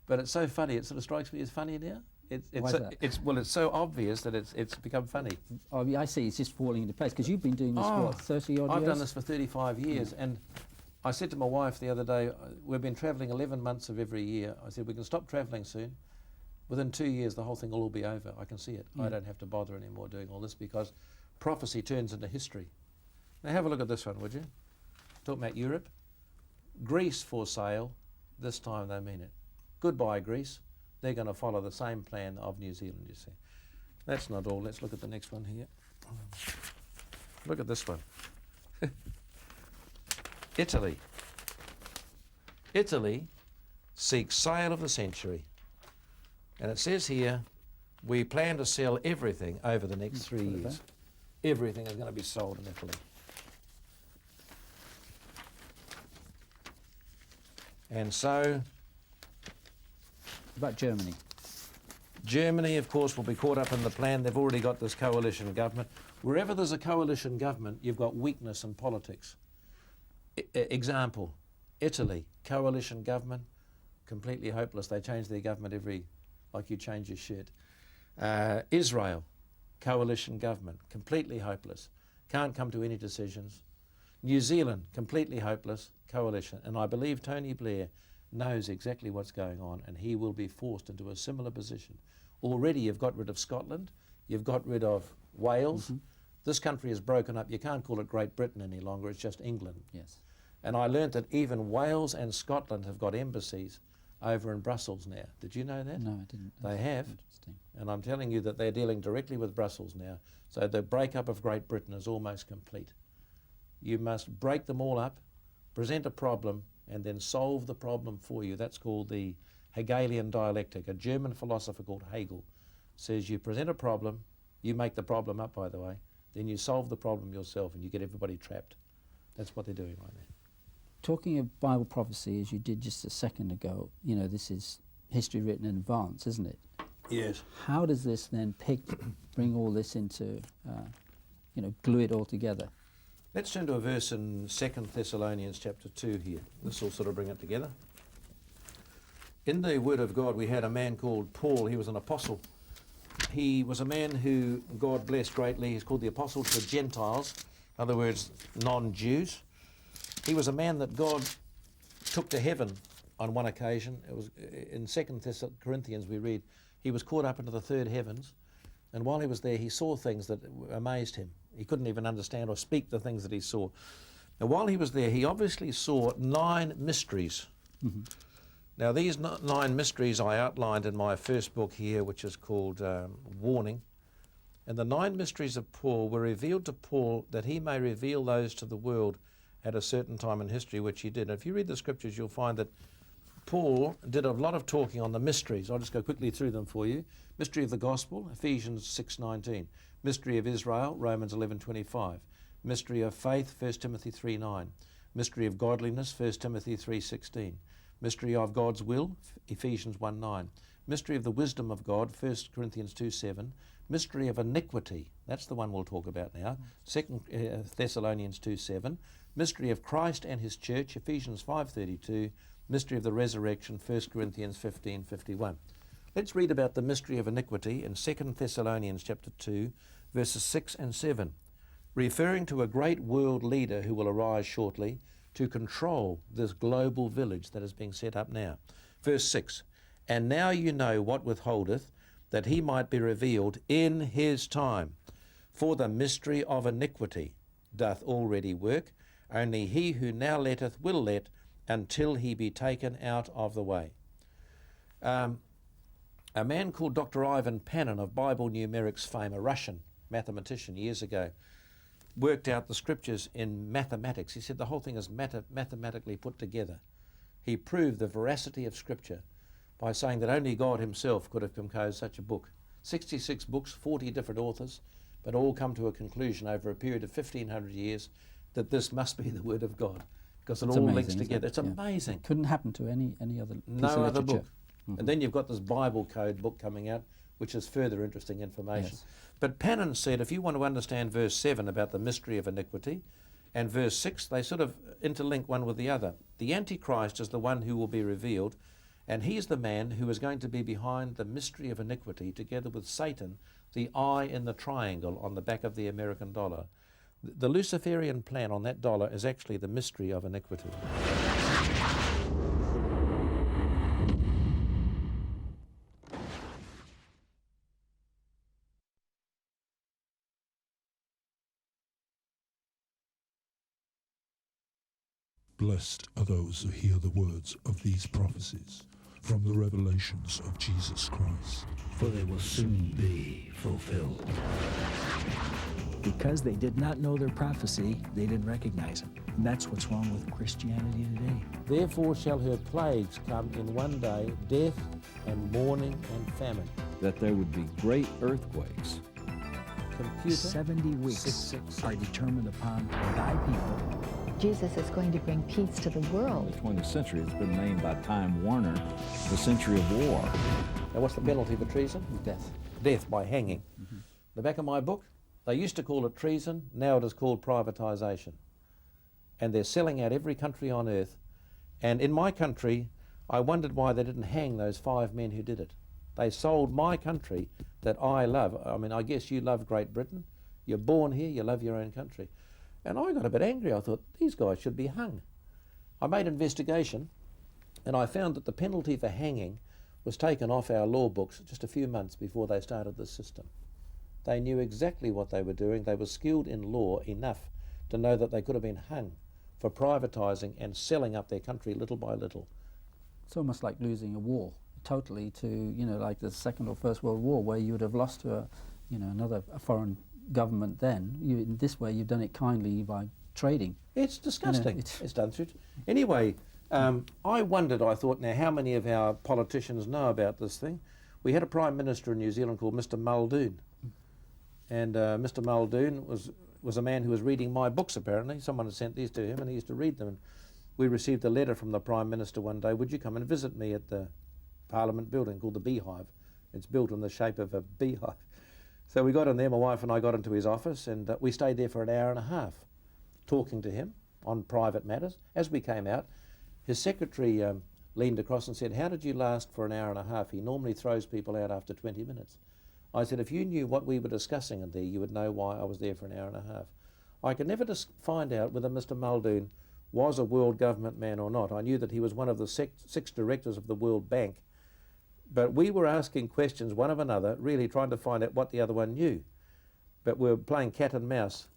But it's so funny. It sort of strikes me as funny now. Why is that? It's so obvious that it's become funny. Oh, I see. It's just falling into place, because you've been doing this, what, 30 odd years? I've done this for 35 years, and I said to my wife the other day, we've been travelling 11 months of every year. I said, we can stop travelling soon. Within 2 years, the whole thing will all be over. I can see it. I don't have to bother anymore doing all this, because prophecy turns into history. Now have a look at this one, would you? Talking about Europe. Greece for sale. This time they mean it. Goodbye, Greece. They're going to follow the same plan of New Zealand, you see. That's not all. Let's look at the next one here. Look at this one. Italy. Italy seeks sale of the century. And it says here, we plan to sell everything over the next 3 years. Everything is going to be sold in Italy. And so... About Germany. Germany, of course, will be caught up in the plan. They've already got this coalition government. Wherever there's a coalition government, you've got weakness in politics. Example, Italy, coalition government, completely hopeless. They change their government like you change your shirt. Israel, coalition government, completely hopeless. Can't come to any decisions. New Zealand, completely hopeless, coalition. And I believe Tony Blair knows exactly what's going on, and he will be forced into a similar position. Already you've got rid of Scotland, you've got rid of Wales. This country is broken up. You can't call it Great Britain any longer, it's just England. Yes. And I learnt that even Wales and Scotland have got embassies over in Brussels now. Did you know that? No, I didn't. They have. Interesting. And I'm telling you that they're dealing directly with Brussels now. So the breakup of Great Britain is almost complete. You must break them all up, present a problem, and then solve the problem for you. That's called the Hegelian dialectic. A German philosopher called Hegel says you present a problem, you make the problem up, by the way, then you solve the problem yourself and you get everybody trapped. That's what they're doing right now. Talking of Bible prophecy, as you did just a second ago, this is history written in advance, isn't it? Yes. How does this then bring all this into, glue it all together? Let's turn to a verse in 2 Thessalonians chapter 2 here. This will sort of bring it together. In the Word of God, we had a man called Paul. He was an apostle. He was a man who God blessed greatly. He's called the apostle to the Gentiles, in other words, non-Jews. He was a man that God took to heaven on one occasion. It was in 2 Corinthians we read, he was caught up into the third heavens, and while he was there, he saw things that amazed him. He couldn't even understand or speak the things that he saw. And while he was there, he obviously saw 9 mysteries. Now, these 9 mysteries I outlined in my first book here, which is called Warning. And the 9 mysteries of Paul were revealed to Paul that he may reveal those to the world at a certain time in history, which he did. And if you read the scriptures, you'll find that Paul did a lot of talking on the mysteries. I'll just go quickly through them for you. Mystery of the gospel, Ephesians 6:19. Mystery of Israel, Romans 11:25. Mystery of faith, 1 Timothy 3:9. Mystery of godliness, 1 Timothy 3:16. Mystery of God's will, Ephesians 1:9. Mystery of the wisdom of God, 1 Corinthians 2:7. Mystery of iniquity, that's the one we'll talk about now, 2 Thessalonians 2:7. Mystery of Christ and his church, Ephesians 5:32. Mystery of the resurrection, 1 Corinthians 15:51. Let's read about the mystery of iniquity in 2 Thessalonians chapter 2, verses 6 and 7. Referring to a great world leader who will arise shortly to control this global village that is being set up now. Verse 6, and now you know what withholdeth, that he might be revealed in his time. For the mystery of iniquity doth already work, only he who now letteth will let, until he be taken out of the way. A man called Dr. Ivan Panin of Bible numerics fame, a Russian mathematician years ago, worked out the scriptures in mathematics. He said the whole thing is mathematically put together. He proved the veracity of scripture by saying that only God himself could have composed such a book. 66 books, 40 different authors, but all come to a conclusion over a period of 1,500 years that this must be the word of God, because it all links together. It's amazing. Couldn't happen to any other piece no of other literature. book. And then you've got this Bible code book coming out, which is further interesting information. Yes. But Panin said if you want to understand verse 7 about the mystery of iniquity, and verse 6, they sort of interlink one with the other. The Antichrist is the one who will be revealed, and he's the man who is going to be behind the mystery of iniquity, together with Satan, the eye in the triangle on the back of the American dollar. The Luciferian plan on that dollar is actually the mystery of iniquity. Blessed are those who hear the words of these prophecies from the revelations of Jesus Christ. For they will soon be fulfilled. Because they did not know their prophecy, they didn't recognize him. And that's what's wrong with Christianity today. Therefore shall her plagues come in one day, death and mourning and famine. That there would be great earthquakes. Computer 70 weeks 666. are determined upon thy people. Jesus is going to bring peace to the world. The 20th century has been named by Time Warner the century of war. Now what's the penalty for treason? Death. Death by hanging. The back of my book, they used to call it treason, now it is called privatisation. And they're selling out every country on earth. And in my country, I wondered why they didn't hang those 5 men who did it. They sold my country that I love. I mean, I guess you love Great Britain. You're born here, you love your own country. And I got a bit angry. I thought, these guys should be hung. I made an investigation, and I found that the penalty for hanging was taken off our law books just a few months before they started this system. They knew exactly what they were doing. They were skilled in law enough to know that they could have been hung for privatising and selling up their country little by little. It's almost like losing a war totally to, like the Second or First World War, where you would have lost to a foreign government then. In this way, you've done it kindly by trading. It's disgusting. It's done through. Anyway, I wondered, I thought, now how many of our politicians know about this thing? We had a Prime Minister in New Zealand called Mr. Muldoon. And Mr. Muldoon was a man who was reading my books, apparently. Someone had sent these to him and he used to read them. And we received a letter from the Prime Minister one day, would you come and visit me at the Parliament building called the Beehive? It's built in the shape of a beehive. So we got in there, my wife and I got into his office, and we stayed there for an hour and a half talking to him on private matters. As we came out, his secretary leaned across and said, how did you last for an hour and a half? He normally throws people out after 20 minutes. I said, if you knew what we were discussing in there, you would know why I was there for an hour and a half. I could never find out whether Mr. Muldoon was a world government man or not. I knew that he was one of the 6 directors of the World Bank. But we were asking questions one of another, really trying to find out what the other one knew. But we were playing cat and mouse.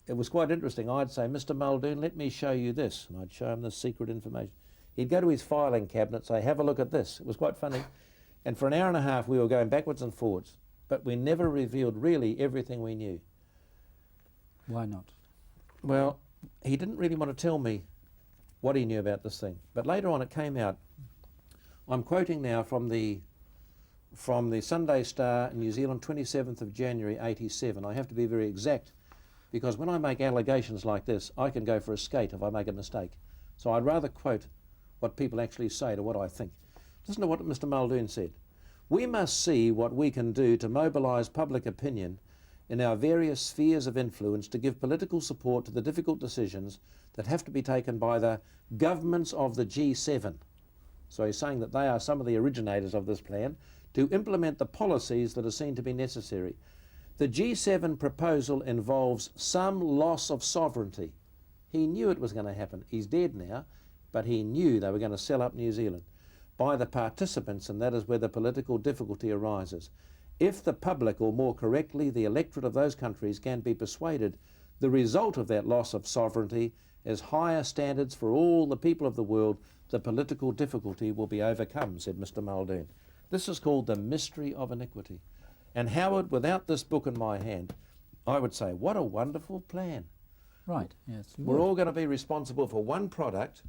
it was quite interesting. I'd say, Mr. Muldoon, let me show you this. And I'd show him the secret information. He'd go to his filing cabinet and say, have a look at this. It was quite funny. And for an hour and a half, we were going backwards and forwards. But we never revealed really everything we knew. Why not? Well, he didn't really want to tell me what he knew about this thing. But later on it came out. I'm quoting now from the Sunday Star in New Zealand, 27th of January, 87. I have to be very exact because when I make allegations like this, I can go for a skate if I make a mistake. So I'd rather quote what people actually say to what I think. Listen to what Mr. Muldoon said. We must see what we can do to mobilise public opinion in our various spheres of influence to give political support to the difficult decisions that have to be taken by the governments of the G7. So he's saying that they are some of the originators of this plan to implement the policies that are seen to be necessary. The G7 proposal involves some loss of sovereignty. He knew it was going to happen. He's dead now, but he knew they were going to sell up New Zealand by the participants, and that is where the political difficulty arises. If the public, or more correctly, the electorate of those countries, can be persuaded, the result of that loss of sovereignty is higher standards for all the people of the world, the political difficulty will be overcome, said Mr. Muldoon. This is called the mystery of iniquity. And Howard, without this book in my hand, I would say, what a wonderful plan. Right, yes. We're all going to be responsible for one product,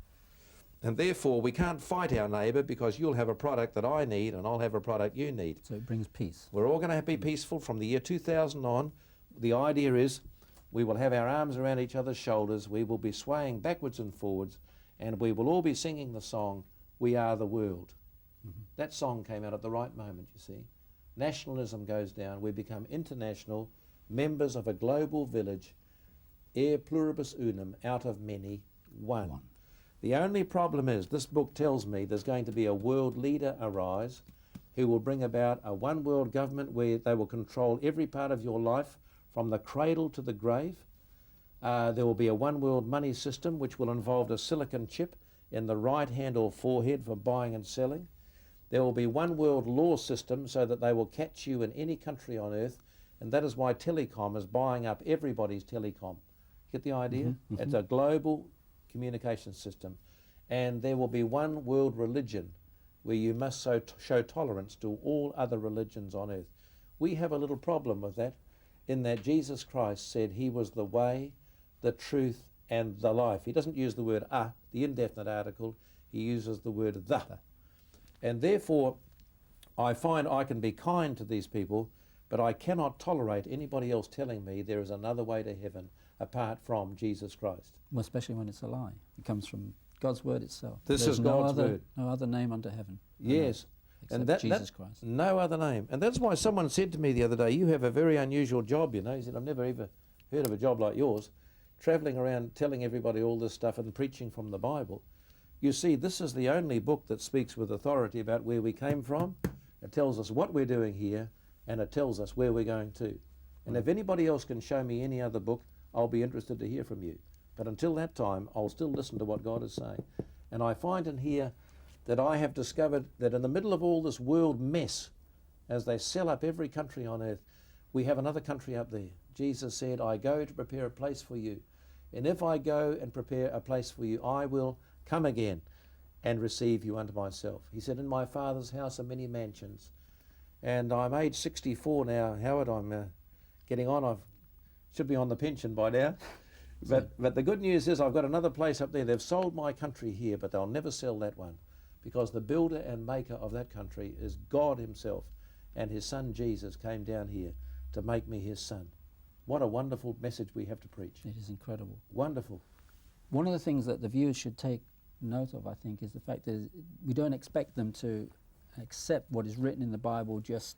and therefore we can't fight our neighbour because you'll have a product that I need and I'll have a product you need. So it brings peace. We're all going to be peaceful from the year 2000 on. The idea is we will have our arms around each other's shoulders, we will be swaying backwards and forwards, and we will all be singing the song, We Are the World. Mm-hmm. That song came out at the right moment, you see. Nationalism goes down, we become international, members of a global village, e pluribus unum, out of many, one. The only problem is, this book tells me there's going to be a world leader arise who will bring about a one world government where they will control every part of your life from the cradle to the grave. There will be a one world money system which will involve a silicon chip in the right hand or forehead for buying and selling. There will be one world law system so that they will catch you in any country on earth, and that is why telecom is buying up everybody's telecom. Get the idea? Mm-hmm, mm-hmm. It's a global communication system, and there will be one world religion where you must show tolerance to all other religions on earth. We have a little problem with that, in that Jesus Christ said he was the way, the truth, and the life. He doesn't use the word the indefinite article, he uses the word the. And therefore, I find I can be kind to these people, but I cannot tolerate anybody else telling me there is another way to heaven apart from Jesus Christ. Well, especially when it's a lie. It comes from God's word itself. This is God's word. No other name under heaven. Yes. And that Jesus Christ. No other name. And that's why someone said to me the other day, you have a very unusual job, you know. He said, I've never ever heard of a job like yours, travelling around telling everybody all this stuff and preaching from the Bible. You see, this is the only book that speaks with authority about where we came from. It tells us what we're doing here, and it tells us where we're going to. And if anybody else can show me any other book, I'll be interested to hear from you. But until that time, I'll still listen to what God is saying. And I find in here that I have discovered that in the middle of all this world mess, as they sell up every country on earth, we have another country up there. Jesus said, I go to prepare a place for you. And if I go and prepare a place for you, I will come again and receive you unto myself. He said, in my Father's house are many mansions. And I'm age 64 now, Howard. I'm getting on. I should be on the pension by now. But the good news is I've got another place up there. They've sold my country here, but they'll never sell that one, because the builder and maker of that country is God himself, and his son Jesus came down here to make me his son. What a wonderful message we have to preach. It is incredible. Wonderful. One of the things that the viewers should take note of, I think, is the fact that we don't expect them to accept what is written in the Bible just,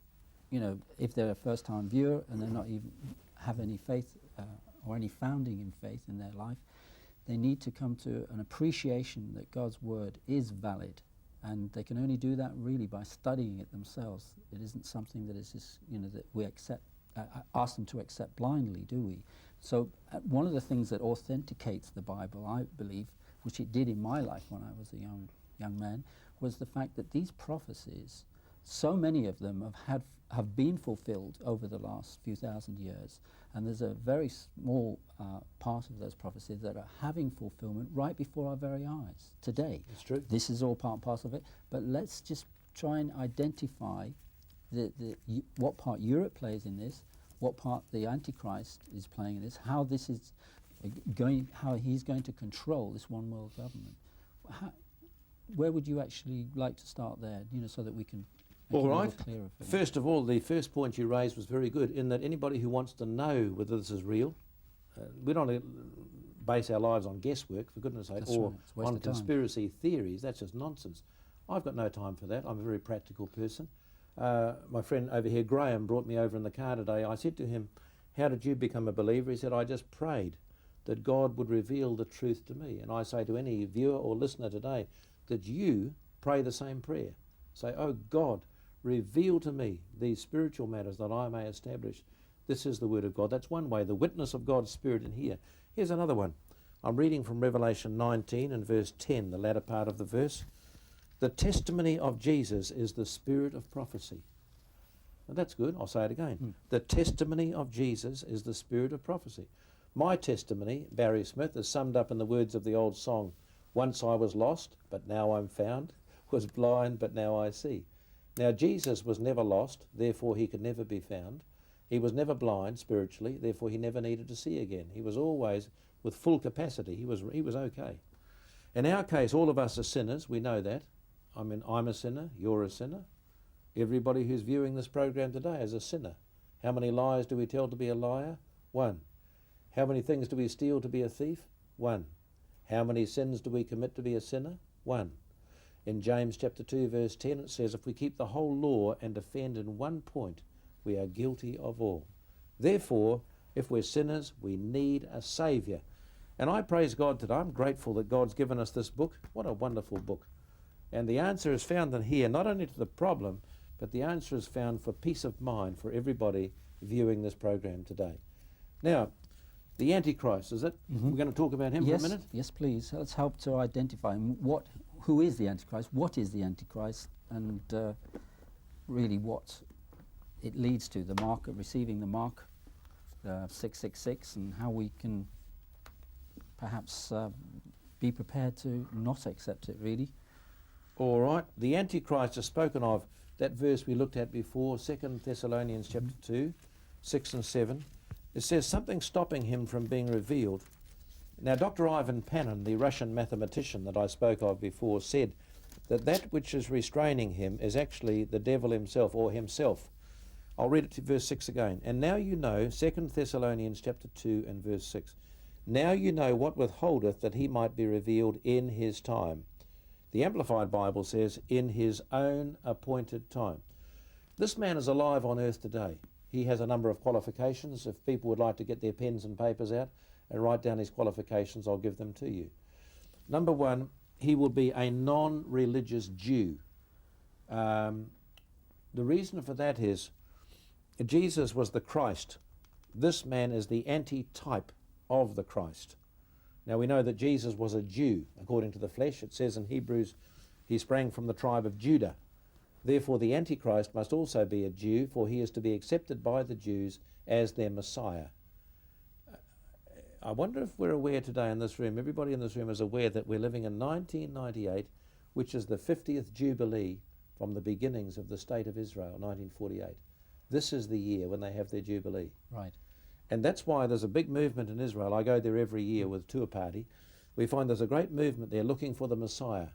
if they're a first-time viewer and they're not even have any faith or any founding in faith in their life. They need to come to an appreciation that God's word is valid, and they can only do that really by studying it themselves. It isn't something that is just, that we ask them to accept blindly, do we? So one of the things that authenticates the Bible, I believe, which it did in my life when I was a young man, was the fact that these prophecies so many of them have been fulfilled over the last few thousand years, and there's a very small part of those prophecies that are having fulfillment right before our very eyes today. It's true. This is all part and parcel of it, but let's just try and identify what part Europe plays in this, what part the Antichrist is playing in this, how this is how he's going to control this one world government. Where would you actually like to start there, so that we can make All it a right. little clearer for you? First of all, the first point you raised was very good, in that anybody who wants to know whether this is real, we don't base our lives on guesswork, for goodness sake, That's or right. It's a waste on of time. conspiracy theories. That's just nonsense. I've got no time for that. I'm a very practical person. My friend over here, Graham, brought me over in the car today. I said to him, how did you become a believer? He said, I just prayed that God would reveal the truth to me. And I say to any viewer or listener today, that you pray the same prayer. Say, oh God, reveal to me these spiritual matters that I may establish. This is the word of God. That's one way, the witness of God's Spirit in here. Here's another one. I'm reading from Revelation 19 and verse 10, the latter part of the verse. The testimony of Jesus is the spirit of prophecy. Now that's good. I'll say it again. The testimony of Jesus is the spirit of prophecy. My testimony, Barry Smith, is summed up in the words of the old song, once I was lost, but now I'm found, was blind, but now I see. Now Jesus was never lost, therefore he could never be found. He was never blind spiritually, therefore he never needed to see again. He was always with full capacity. He was okay. In our case, all of us are sinners. We know that. I mean, I'm a sinner. You're a sinner. Everybody who's viewing this program today is a sinner. How many lies do we tell to be a liar? 1. How many things do we steal to be a thief? 1. How many sins do we commit to be a sinner? 1. In James chapter 2 verse 10 it says, if we keep the whole law and offend in one point, we are guilty of all. Therefore, if we're sinners, we need a Saviour. And I praise God today. I'm grateful that God's given us this book. What a wonderful book. And the answer is found in here, not only to the problem, but the answer is found for peace of mind for everybody viewing this program today. Now, the Antichrist, is it? We're going to talk about him for a minute? Yes, please. Let's help to identify him. Who is the Antichrist? What is the Antichrist? And really what it leads to, the mark, receiving the mark 666, and how we can perhaps be prepared to not accept it, really. All right. The Antichrist is spoken of, that verse we looked at before, 2 Thessalonians chapter 2, 6 and 7. It says something stopping him from being revealed. Now, Dr. Ivan Panin, the Russian mathematician that I spoke of before, said that which is restraining him is actually the devil himself, or himself. I'll read it to verse 6 again. And now you know, 2 Thessalonians chapter 2 and verse 6, now you know what withholdeth that he might be revealed in his time. The Amplified Bible says, in his own appointed time. This man is alive on earth today. He has a number of qualifications. If people would like to get their pens and papers out and write down his qualifications, I'll give them to you. Number 1, he will be a non-religious Jew. The reason for that is Jesus was the Christ. This man is the anti-type of the Christ. Now we know that Jesus was a Jew, according to the flesh. It says in Hebrews, he sprang from the tribe of Judah. Therefore the Antichrist must also be a Jew, for he is to be accepted by the Jews as their Messiah. I wonder if we're aware today in this room, everybody in this room is aware that we're living in 1998, which is the 50th Jubilee from the beginnings of the State of Israel, 1948. This is the year when they have their Jubilee. Right. And that's why there's a big movement in Israel. I go there every year with a tour party. We find there's a great movement there looking for the Messiah.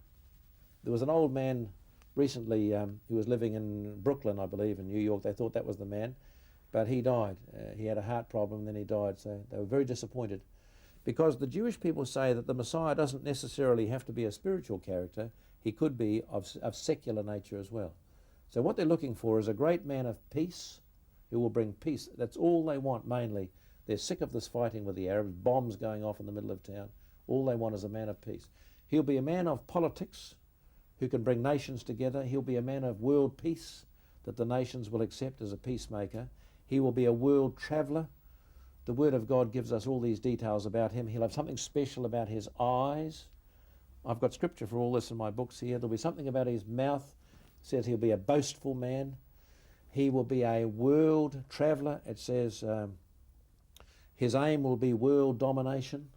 There was an old man recently who was living in Brooklyn, I believe, in New York. They thought that was the man, but he died. He had a heart problem, and then he died, so they were very disappointed. Because the Jewish people say that the Messiah doesn't necessarily have to be a spiritual character. He could be of secular nature as well. So what they're looking for is a great man of peace, who will bring peace. That's all they want mainly. They're sick of this fighting with the Arabs, bombs going off in the middle of town. All they want is a man of peace. He'll be a man of politics who can bring nations together. He'll be a man of world peace that the nations will accept as a peacemaker. He will be a world traveller. The Word of God gives us all these details about him. He'll have something special about his eyes. I've got scripture for all this in my books here. There'll be something about his mouth, says he'll be a boastful man. He will be a world traveller. It says his aim will be world domination.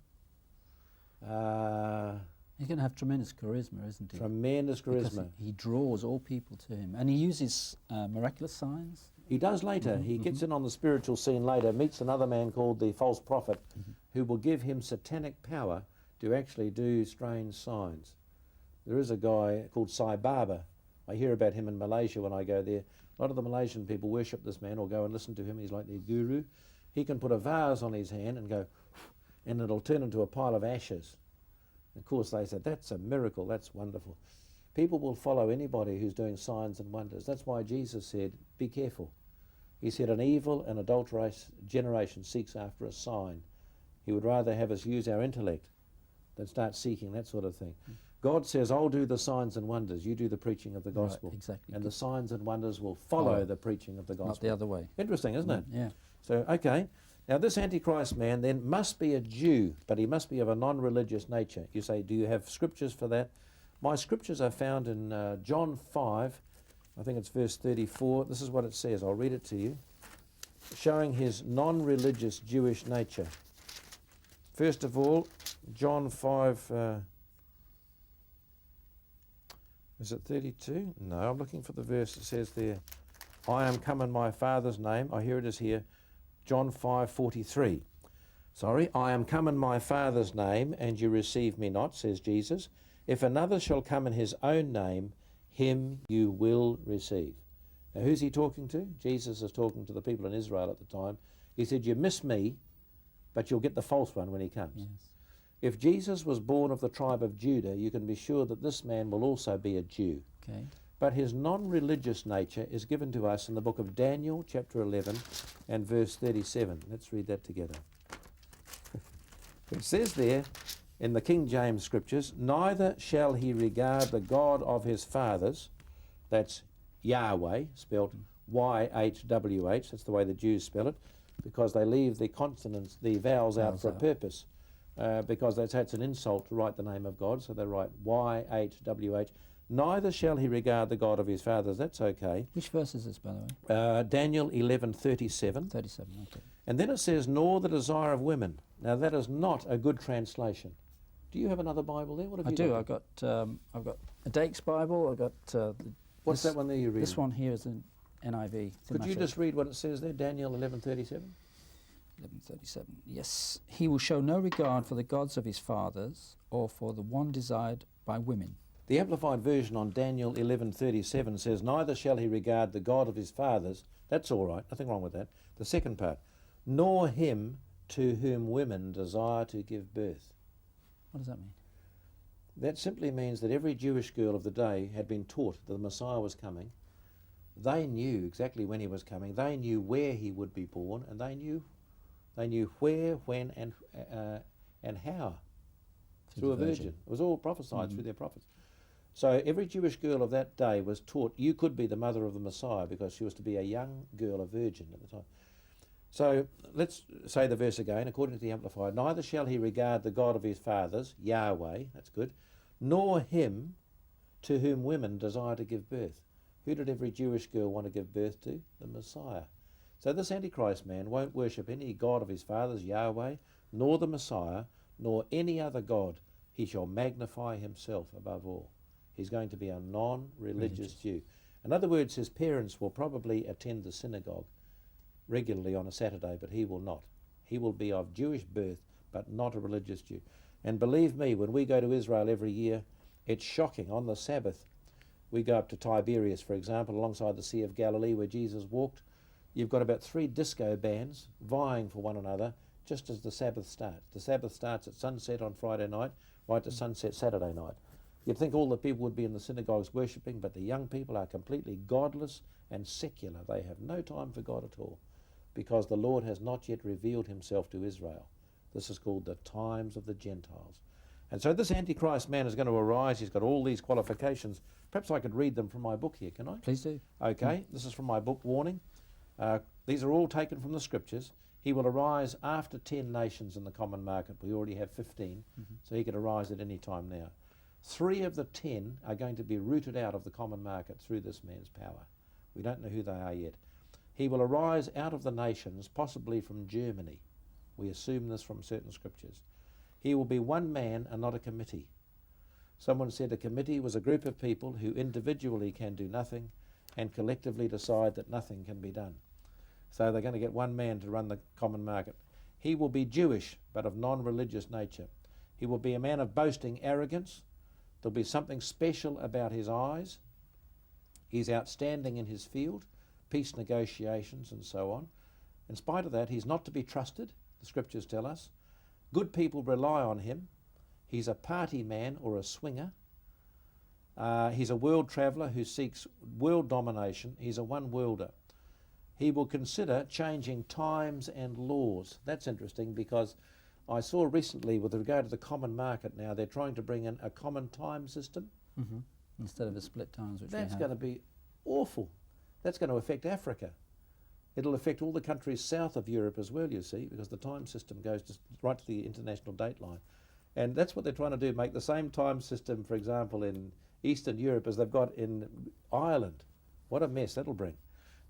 He's going to have tremendous charisma, isn't he? Tremendous Because charisma. he draws all people to him. And he uses miraculous signs. He does later. He gets in on the spiritual scene later, meets another man called the false prophet, who will give him satanic power to actually do strange signs. There is a guy called Sai Baba. I hear about him in Malaysia when I go there. A lot of the Malaysian people worship this man or go and listen to him. He's like their guru. He can put a vase on his hand and go, and it'll turn into a pile of ashes. Of course, they said, that's a miracle, that's wonderful. People will follow anybody who's doing signs and wonders. That's why Jesus said, be careful. He said, an evil and adulterous generation seeks after a sign. He would rather have us use our intellect than start seeking that sort of thing. God says, I'll do the signs and wonders. You do the preaching of the gospel. Right, exactly. And the signs and wonders will follow the preaching of the gospel. Not the other way. Interesting, isn't it? Yeah. So, okay. Now, this Antichrist man then must be a Jew, but he must be of a non-religious nature. You say, do you have scriptures for that? My scriptures are found in John 5, I think it's verse 34. This is what it says. I'll read it to you, showing his non-religious Jewish nature. First of all, John 5, is it 32? No, I'm looking for the verse that says there, I am come in my Father's name. Oh, here it is here. John 5:43. Sorry, I am come in my Father's name, and you receive me not, says Jesus. If another shall come in his own name, him you will receive. Now, who's he talking to? Jesus is talking to the people in Israel at the time. He said, you miss me, but you'll get the false one when he comes. Yes. If Jesus was born of the tribe of Judah, you can be sure that this man will also be a Jew. Okay. But his non-religious nature is given to us in the book of Daniel, chapter 11, and verse 37. Let's read that together. It says there, in the King James scriptures, neither shall he regard the God of his fathers, that's Yahweh, spelled Y-H-W-H, that's the way the Jews spell it, because they leave the consonants, the vowels out for a purpose, because that's an insult to write the name of God, so they write Y-H-W-H. Neither shall he regard the God of his fathers. That's okay. Which verse is this, by the way? Daniel 11:37. 37, okay. And then it says, nor the desire of women. Now that is not a good translation. Do you have another Bible there? What have I you do. got? I've got a Dake's Bible. I've got... What's that one there you read? This one here is an NIV. Could you just read what it says there? Daniel 11:37. 11:37. Yes. He will show no regard for the gods of his fathers or for the one desired by women. The Amplified Version on Daniel 11:37 says, neither shall he regard the God of his fathers. That's all right, nothing wrong with that. The second part, nor him to whom women desire to give birth. What does that mean? That simply means that every Jewish girl of the day had been taught that the Messiah was coming. They knew exactly when he was coming. They knew where he would be born, and they knew where, when, and how. Through a virgin. It was all prophesied through their prophets. So every Jewish girl of that day was taught you could be the mother of the Messiah because she was to be a young girl, a virgin at the time. So let's say the verse again, according to the Amplified. Neither shall he regard the God of his fathers, Yahweh, that's good, nor him to whom women desire to give birth. Who did every Jewish girl want to give birth to? The Messiah. So this Antichrist man won't worship any God of his fathers, Yahweh, nor the Messiah, nor any other God. He shall magnify himself above all. He's going to be a non-religious Jew. In other words, his parents will probably attend the synagogue regularly on a Saturday, but he will not. He will be of Jewish birth, but not a religious Jew. And believe me, when we go to Israel every year, it's shocking. On the Sabbath, we go up to Tiberias, for example, alongside the Sea of Galilee where Jesus walked. You've got about 3 disco bands vying for one another just as the Sabbath starts. The Sabbath starts at sunset on Friday night, right to sunset Saturday night. You'd think all the people would be in the synagogues worshipping, but the young people are completely godless and secular. They have no time for God at all because the Lord has not yet revealed himself to Israel. This is called the times of the Gentiles. And so this Antichrist man is going to arise. He's got all these qualifications. Perhaps I could read them from my book here, can I? Please do. Okay, this is from my book, Warning. These are all taken from the scriptures. He will arise after 10 nations in the common market. We already have 15, so he could arise at any time now. 3 of the 10 are going to be rooted out of the common market through this man's power. We don't know who they are yet. He will arise out of the nations, possibly from Germany. We assume this from certain scriptures. He will be one man and not a committee. Someone said a committee was a group of people who individually can do nothing and collectively decide that nothing can be done. So they're going to get one man to run the common market. He will be Jewish, but of non-religious nature. He will be a man of boasting arrogance. There'll be something special about his eyes. He's outstanding in his field, peace negotiations and so on. In spite of that, he's not to be trusted, the scriptures tell us. Good people rely on him. He's a party man or a swinger. He's a world traveller who seeks world domination. He's a one-worlder. He will consider changing times and laws. That's interesting because I saw recently with regard to the common market now, they're trying to bring in a common time system. Mm-hmm. Instead of the split times which That's we have. going to be awful. That's going to affect Africa. It'll affect all the countries south of Europe as well, you see, because the time system goes right to the international date line. And that's what they're trying to do, make the same time system, for example, in Eastern Europe as they've got in Ireland. What a mess that'll bring.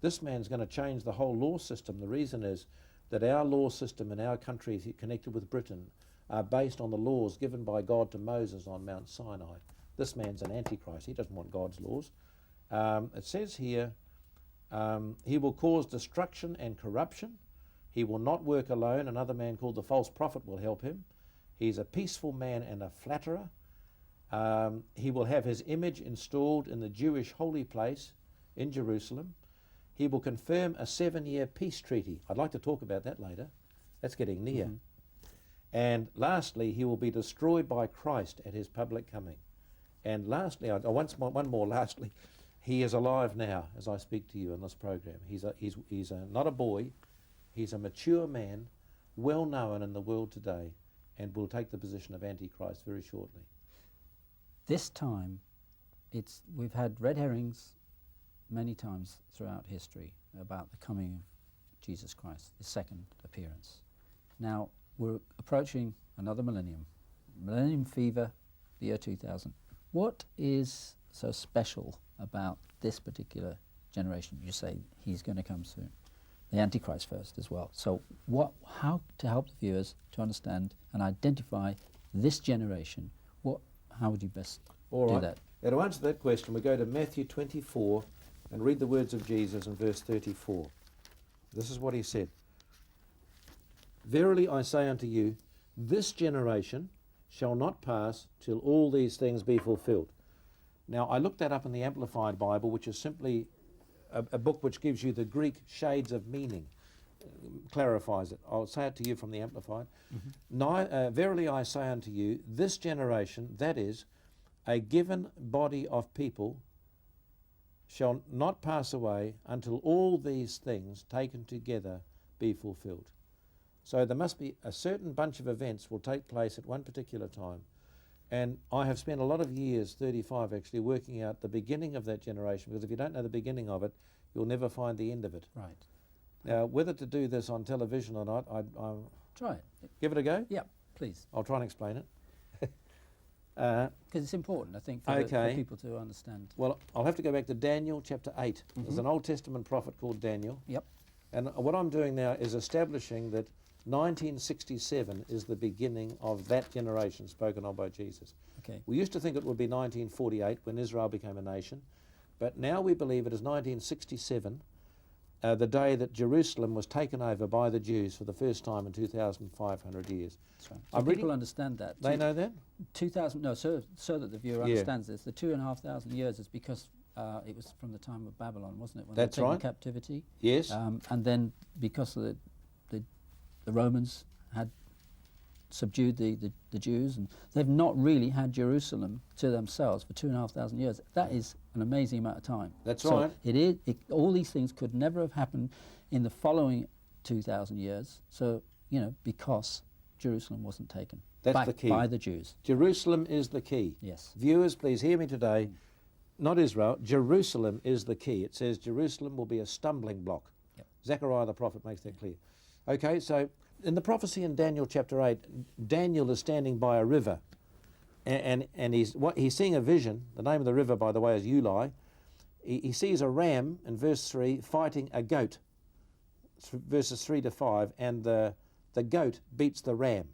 This man's going to change the whole law system. The reason is that our law system in our country connected with Britain are based on the laws given by God to Moses on Mount Sinai. This man's an antichrist. He doesn't want God's laws. It says here, he will cause destruction and corruption. He will not work alone. Another man called the false prophet will help him. He's a peaceful man and a flatterer. He will have his image installed in the Jewish holy place in Jerusalem. He will confirm a 7-year peace treaty. I'd like to talk about that later. That's getting near. Mm-hmm. And lastly, he will be destroyed by Christ at his public coming. And lastly, one more lastly, he is alive now as I speak to you in this program. He's not a boy. He's a mature man, well known in the world today, and will take the position of Antichrist very shortly. This time, we've had red herrings many times throughout history about the coming of Jesus Christ, his second appearance. Now, we're approaching another millennium. Millennium fever, the year 2000. What is so special about this particular generation? You say he's going to come soon. The Antichrist first as well. So how to help the viewers to understand and identify this generation, how would you best do that? Now to answer that question, we go to Matthew 24 and read the words of Jesus in verse 34. This is what he said. Verily I say unto you, this generation shall not pass till all these things be fulfilled. Now I looked that up in the Amplified Bible, which is simply a book which gives you the Greek shades of meaning, clarifies it. I'll say it to you from the Amplified. Mm-hmm. Verily I say unto you, this generation, that is, a given body of people, shall not pass away until all these things taken together be fulfilled. So there must be a certain bunch of events will take place at one particular time. And I have spent a lot of years, 35 actually, working out the beginning of that generation, because if you don't know the beginning of it, you'll never find the end of it. Right. Now, whether to do this on television or not, I'll try it. Give it a go? Yeah, please. I'll try and explain it. Because it's important, I think, for people to understand. Well, I'll have to go back to Daniel chapter 8. Mm-hmm. There's an Old Testament prophet called Daniel. Yep. And what I'm doing now is establishing that 1967 is the beginning of that generation spoken of by Jesus. Okay. We used to think it would be 1948 when Israel became a nation, but now we believe it is 1967, the day that Jerusalem was taken over by the Jews for the first time in 2,500 years. That's right. So people understand that. They know that? 2,000, no, so that the viewer understands this. The 2,500 years is because it was from the time of Babylon, wasn't it? When That's they were taken right. captivity. Yes. And then because of the Romans had subdued the Jews, and they've not really had Jerusalem to themselves for 2,500 years. That is an amazing amount of time. That's so right. All these things could never have happened in the following 2,000 years. So, because Jerusalem wasn't taken That's the key. By the Jews. Jerusalem is the key. Yes. Viewers, please hear me today. Not Israel. Jerusalem is the key. It says Jerusalem will be a stumbling block. Yep. Zechariah the prophet makes that clear. Okay, so in the prophecy in Daniel chapter 8, Daniel is standing by a river, and he's seeing a vision. The name of the river, by the way, is Uli. He sees a ram in verse 3 fighting a goat, verses 3 to 5, and the goat beats the ram.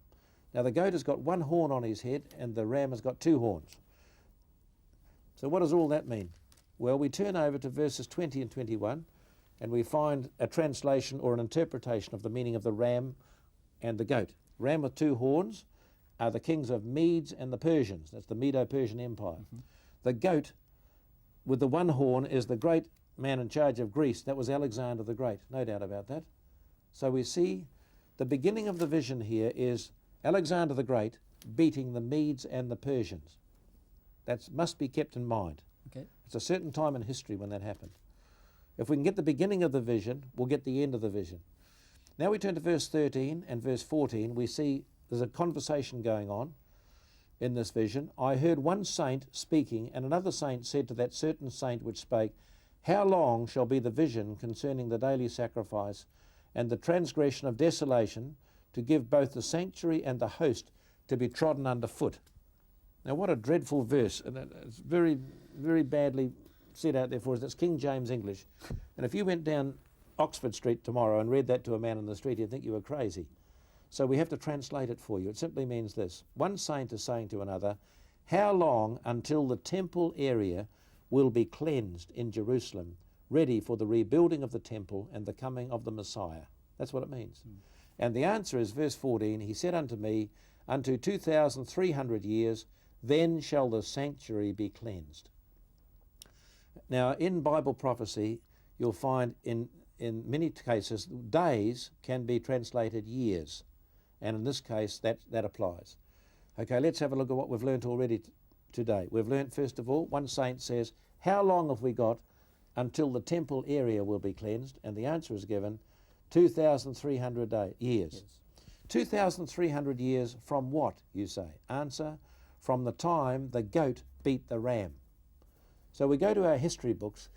Now the goat has got one horn on his head and the ram has got two horns. So what does all that mean? Well, we turn over to verses 20 and 21 and we find a translation or an interpretation of the meaning of the ram and the goat. Ram with two horns are the kings of Medes and the Persians. That's the Medo-Persian Empire. The goat with the one horn is the great man in charge of Greece. That was Alexander the Great, no doubt about that. So we see the beginning of the vision here is Alexander the Great beating the Medes and the Persians. That must be kept in mind. Okay. It's a certain time in history when that happened. If we can get the beginning of the vision, we'll get the end of the vision. Now we turn to verse 13 and verse 14. We see there's a conversation going on in this vision. I heard one saint speaking, and another saint said to that certain saint which spake, How long shall be the vision concerning the daily sacrifice and the transgression of desolation, to give both the sanctuary and the host to be trodden under foot? Now what a dreadful verse, and it's very, very badly said out there for us. That's King James English. And if you went down Oxford Street tomorrow and read that to a man in the street, he'd think you were crazy. So we have to translate it for you. It simply means this. One saint is saying to another, how long until the temple area will be cleansed in Jerusalem, ready for the rebuilding of the temple and the coming of the Messiah? That's what it means. And the answer is verse 14, he said unto me, unto 2,300 years, then shall the sanctuary be cleansed. Now in Bible prophecy, you'll find in many cases, days can be translated years. And in this case, that applies. Okay, let's have a look at what we've learnt already today. We've learnt, first of all, one saint says, how long have we got until the temple area will be cleansed? And the answer is given, 2,300 years. Yes. 2,300 years from what, you say? Answer, from the time the goat beat the ram. So we go to our history books,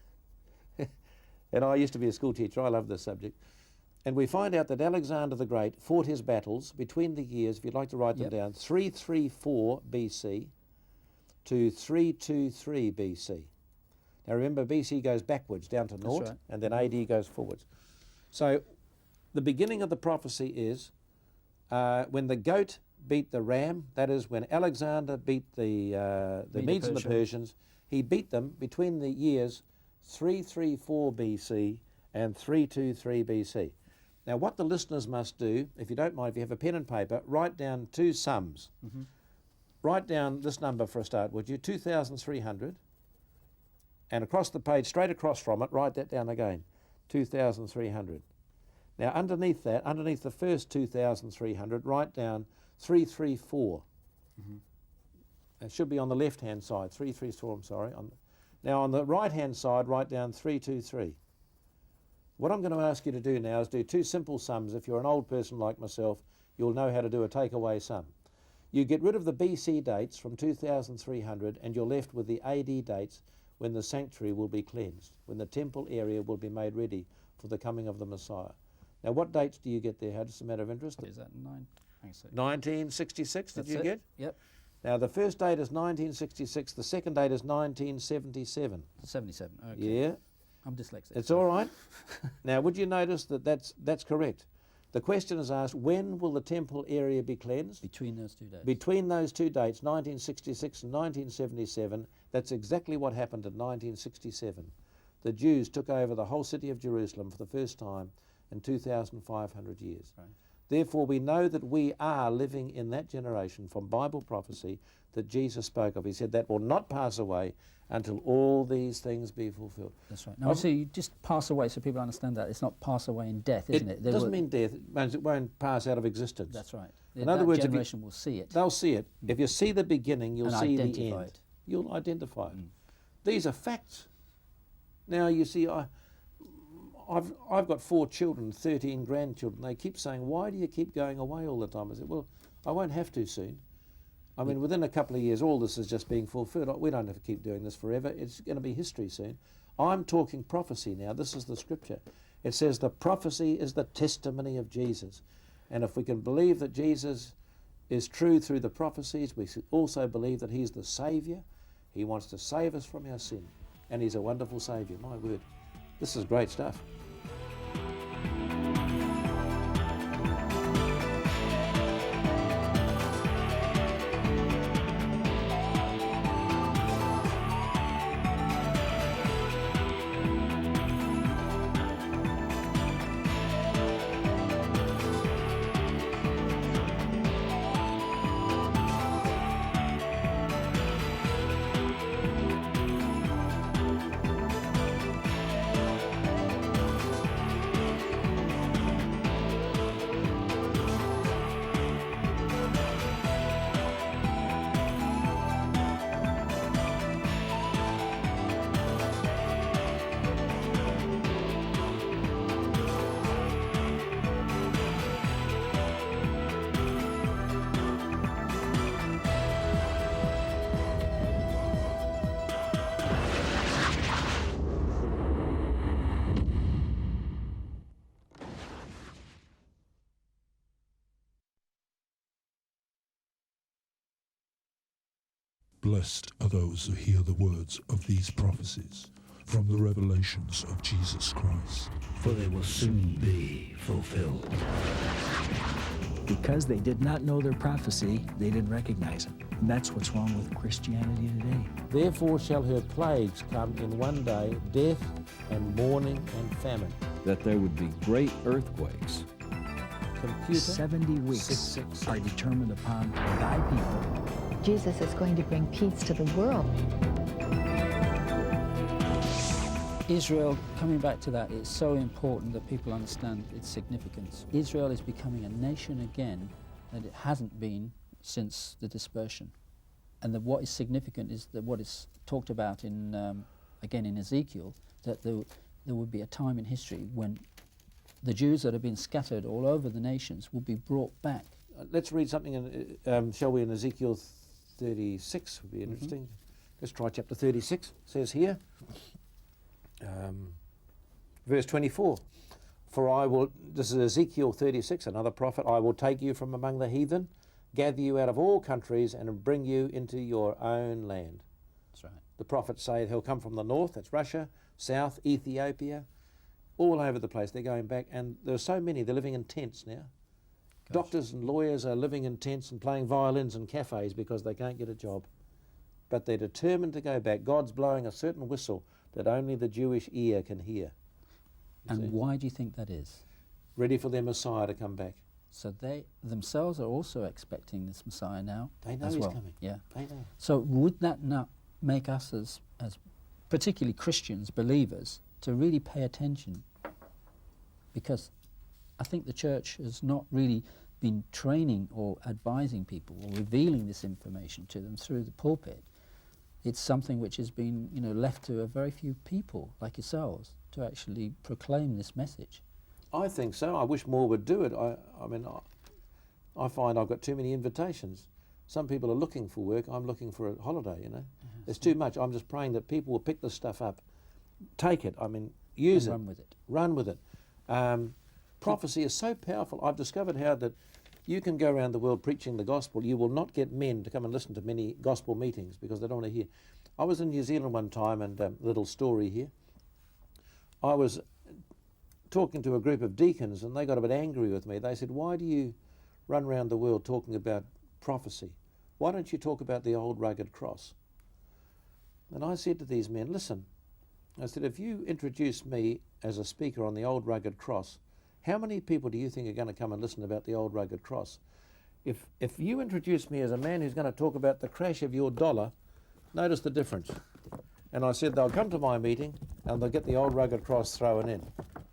and I used to be a school teacher, I love this subject, and we find out that Alexander the Great fought his battles between the years, if you'd like to write them down, 334 BC to 323 BC. Now remember, BC goes backwards down to naught, and then AD goes forwards. So the beginning of the prophecy is when the goat beat the ram, that is when Alexander beat the Medes and the Persians, he beat them between the years 334 BC and 323 BC. Now what the listeners must do, if you don't mind, if you have a pen and paper, write down two sums. Write down this number for a start, would you? 2,300. And across the page, straight across from it, write that down again. 2,300. Now underneath that, underneath the first 2,300, write down 334. It should be on the left-hand side, 334, I'm sorry. Now on the right-hand side, write down 323. What I'm going to ask you to do now is do two simple sums. If you're an old person like myself, you'll know how to do a takeaway sum. You get rid of the BC dates from 2,300 and you're left with the AD dates when the sanctuary will be cleansed, when the temple area will be made ready for the coming of the Messiah. Now what dates do you get there? How just a matter of interest? Is that 1966 did you get? Yep. Now the first date is 1966, the second date is 1977. 77, okay. Yeah. I'm dyslexic. It's all right. Now would you notice that that's correct? The question is asked, when will the temple area be cleansed? Between those two dates. Between those two dates, 1966 and 1977, that's exactly what happened in 1967. The Jews took over the whole city of Jerusalem for the first time in 2,500 years. Right. Therefore, we know that we are living in that generation from Bible prophecy that Jesus spoke of. He said that will not pass away until all these things be fulfilled. That's right. Now, so you just pass away, so people understand that. It's not pass away in death, isn't it? It doesn't mean death. It means it won't pass out of existence. That's right. In other words, generation will see it. They'll see it. If you see the beginning, you'll see the end. It. You'll identify it. These are facts. Now, you see, I've got 4 children, 13 grandchildren. They keep saying, why do you keep going away all the time? I said, well, I won't have to soon. I mean, within a couple of years, all this is just being fulfilled. We don't have to keep doing this forever. It's going to be history soon. I'm talking prophecy now. This is the scripture. It says the prophecy is the testimony of Jesus. And if we can believe that Jesus is true through the prophecies. We also believe that he's the Saviour. He wants to save us from our sin. And he's a wonderful Saviour, my word. This is great stuff. Blessed are those who hear the words of these prophecies from the revelations of Jesus Christ. For they will soon be fulfilled. Because they did not know their prophecy, they didn't recognize him. And that's what's wrong with Christianity today. Therefore shall her plagues come in one day, death and mourning and famine. That there would be great earthquakes. Computer 70 weeks 666. are determined upon thy people. Jesus is going to bring peace to the world. Israel, coming back to that, it's so important that people understand its significance. Israel is becoming a nation again that it hasn't been since the dispersion. And what is significant is that what is talked about in, again in Ezekiel, that there would be a time in history when the Jews that have been scattered all over the nations will be brought back. Let's read something, in, shall we, in Ezekiel 36, would be interesting. Let's try chapter 36. It says here, verse 24, for I will, this is Ezekiel 36, another prophet, I will take you from among the heathen, gather you out of all countries, and bring you into your own land. That's right. The prophets say he'll come from the north, that's Russia, south, Ethiopia, all over the place. They're going back, and there are so many, they're living in tents now. Doctors and lawyers are living in tents and playing violins in cafes because they can't get a job. But they're determined to go back. God's blowing a certain whistle that only the Jewish ear can hear. And why do you think that is? Ready for their Messiah to come back. So they themselves are also expecting this Messiah now. They know as he's well. coming. Yeah. They know. So would that not make us as particularly Christians, believers, to really pay attention? Because I think the church has not really been training or advising people or revealing this information to them through the pulpit. It's something which has been, left to a very few people like yourselves to actually proclaim this message. I think so. I wish more would do it. I find I've got too many invitations. Some people are looking for work. I'm looking for a holiday, There's too much. I'm just praying that people will pick this stuff up. Take it. Use it. Run with it. Run with it. Prophecy is so powerful. I've discovered how that you can go around the world preaching the gospel. You will not get men to come and listen to many gospel meetings because they don't want to hear. I was in New Zealand one time, and a little story here. I was talking to a group of deacons, and they got a bit angry with me. They said, why do you run around the world talking about prophecy? Why don't you talk about the old rugged cross? And I said to these men, listen, I said, if you introduce me as a speaker on the old rugged cross, how many people do you think are going to come and listen about the old rugged cross? If you introduce me as a man who's going to talk about the crash of your dollar, notice the difference. And I said they'll come to my meeting and they'll get the old rugged cross thrown in.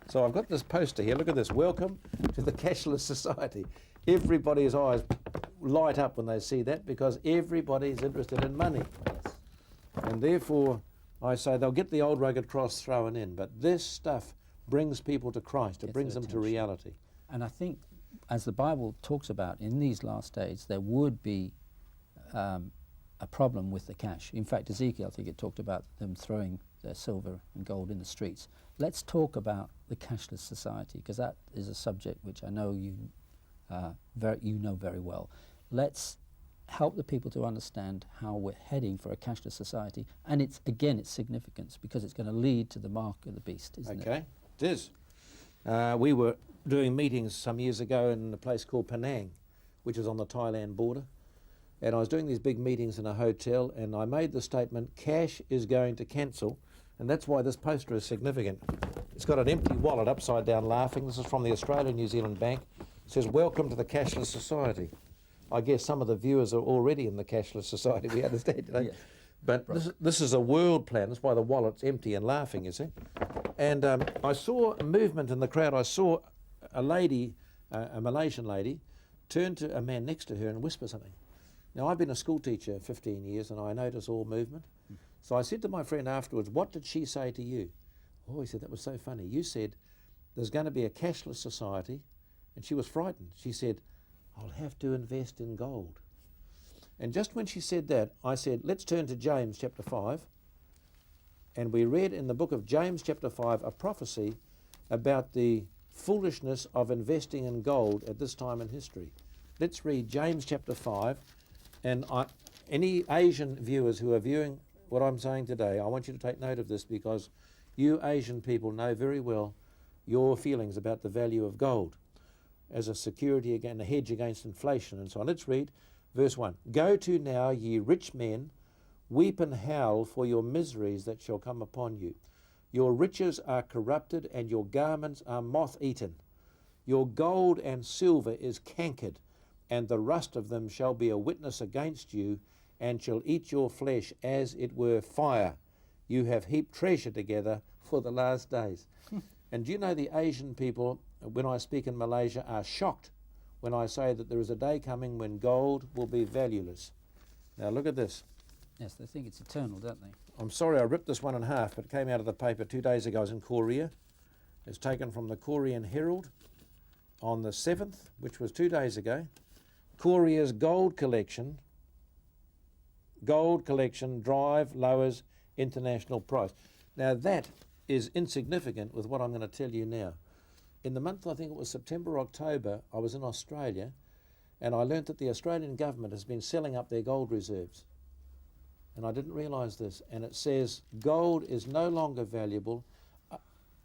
So I've got this poster here, look at this, welcome to the cashless society. Everybody's eyes light up when they see that because everybody's interested in money. And therefore I say they'll get the old rugged cross thrown in, but this stuff brings people to Christ, it brings them to reality. And I think, as the Bible talks about, in these last days, there would be a problem with the cash. In fact, Ezekiel, I think it talked about them throwing their silver and gold in the streets. Let's talk about the cashless society, because that is a subject which I know you know very well. let's help the people to understand how we're heading for a cashless society. And it's, again, its significance, because it's going to lead to the mark of the beast, isn't it? Okay, it is. We were doing meetings some years ago in a place called Penang, which is on the Thailand border. And I was doing these big meetings in a hotel, and I made the statement, cash is going to cancel. And that's why this poster is significant. It's got an empty wallet upside down laughing. This is from the Australian-New Zealand Bank. It says, welcome to the cashless society. I guess some of the viewers are already in the cashless society, we understand today. Yes. But this is a world plan. That's why the wallet's empty and laughing, you see. And I saw a movement in the crowd. I saw a lady, a Malaysian lady, turn to a man next to her and whisper something. Now, I've been a school teacher 15 years, and I notice all movement. So I said to my friend afterwards, what did she say to you? Oh, he said, that was so funny. You said, there's going to be a cashless society. And she was frightened. She said, I'll have to invest in gold. And just when she said that, I said, let's turn to James chapter 5. And we read in the book of James chapter 5 a prophecy about the foolishness of investing in gold at this time in history. Let's read James chapter 5. And any Asian viewers who are viewing what I'm saying today, I want you to take note of this, because you Asian people know very well your feelings about the value of gold as a security against, a hedge against inflation and so on. Let's read verse 1. Go to now, ye rich men, weep and howl for your miseries that shall come upon you. Your riches are corrupted, and your garments are moth-eaten. Your gold and silver is cankered, and the rust of them shall be a witness against you, and shall eat your flesh as it were fire. You have heaped treasure together for the last days. And do you know the Asian people, when I speak in Malaysia, are shocked when I say that there is a day coming when gold will be valueless. Now look at this. Yes, they think it's eternal, don't they? I'm sorry I ripped this one in half, but it came out of the paper 2 days ago. I was in Korea. It's taken from the Korean Herald on the 7th, which was 2 days ago. Korea's gold collection drive lowers international price. Now that is insignificant with what I'm going to tell you now. In the month, I think it was September, October, I was in Australia, and I learnt that the Australian government has been selling up their gold reserves. And I didn't realise this. And it says gold is no longer valuable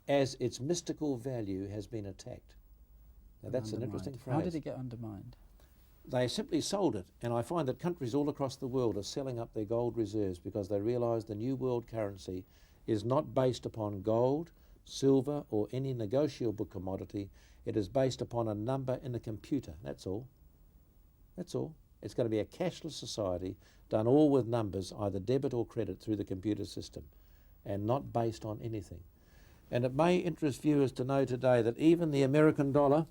as its mystical value has been attacked. Now that's an interesting phrase. How did it get undermined? They simply sold it, and I find that countries all across the world are selling up their gold reserves because they realise the new world currency is not based upon gold, silver, or any negotiable commodity. It is based upon a number in a computer. That's all. That's all. It's going to be a cashless society done all with numbers, either debit or credit through the computer system, and not based on anything. And it may interest viewers to know today that even the American dollar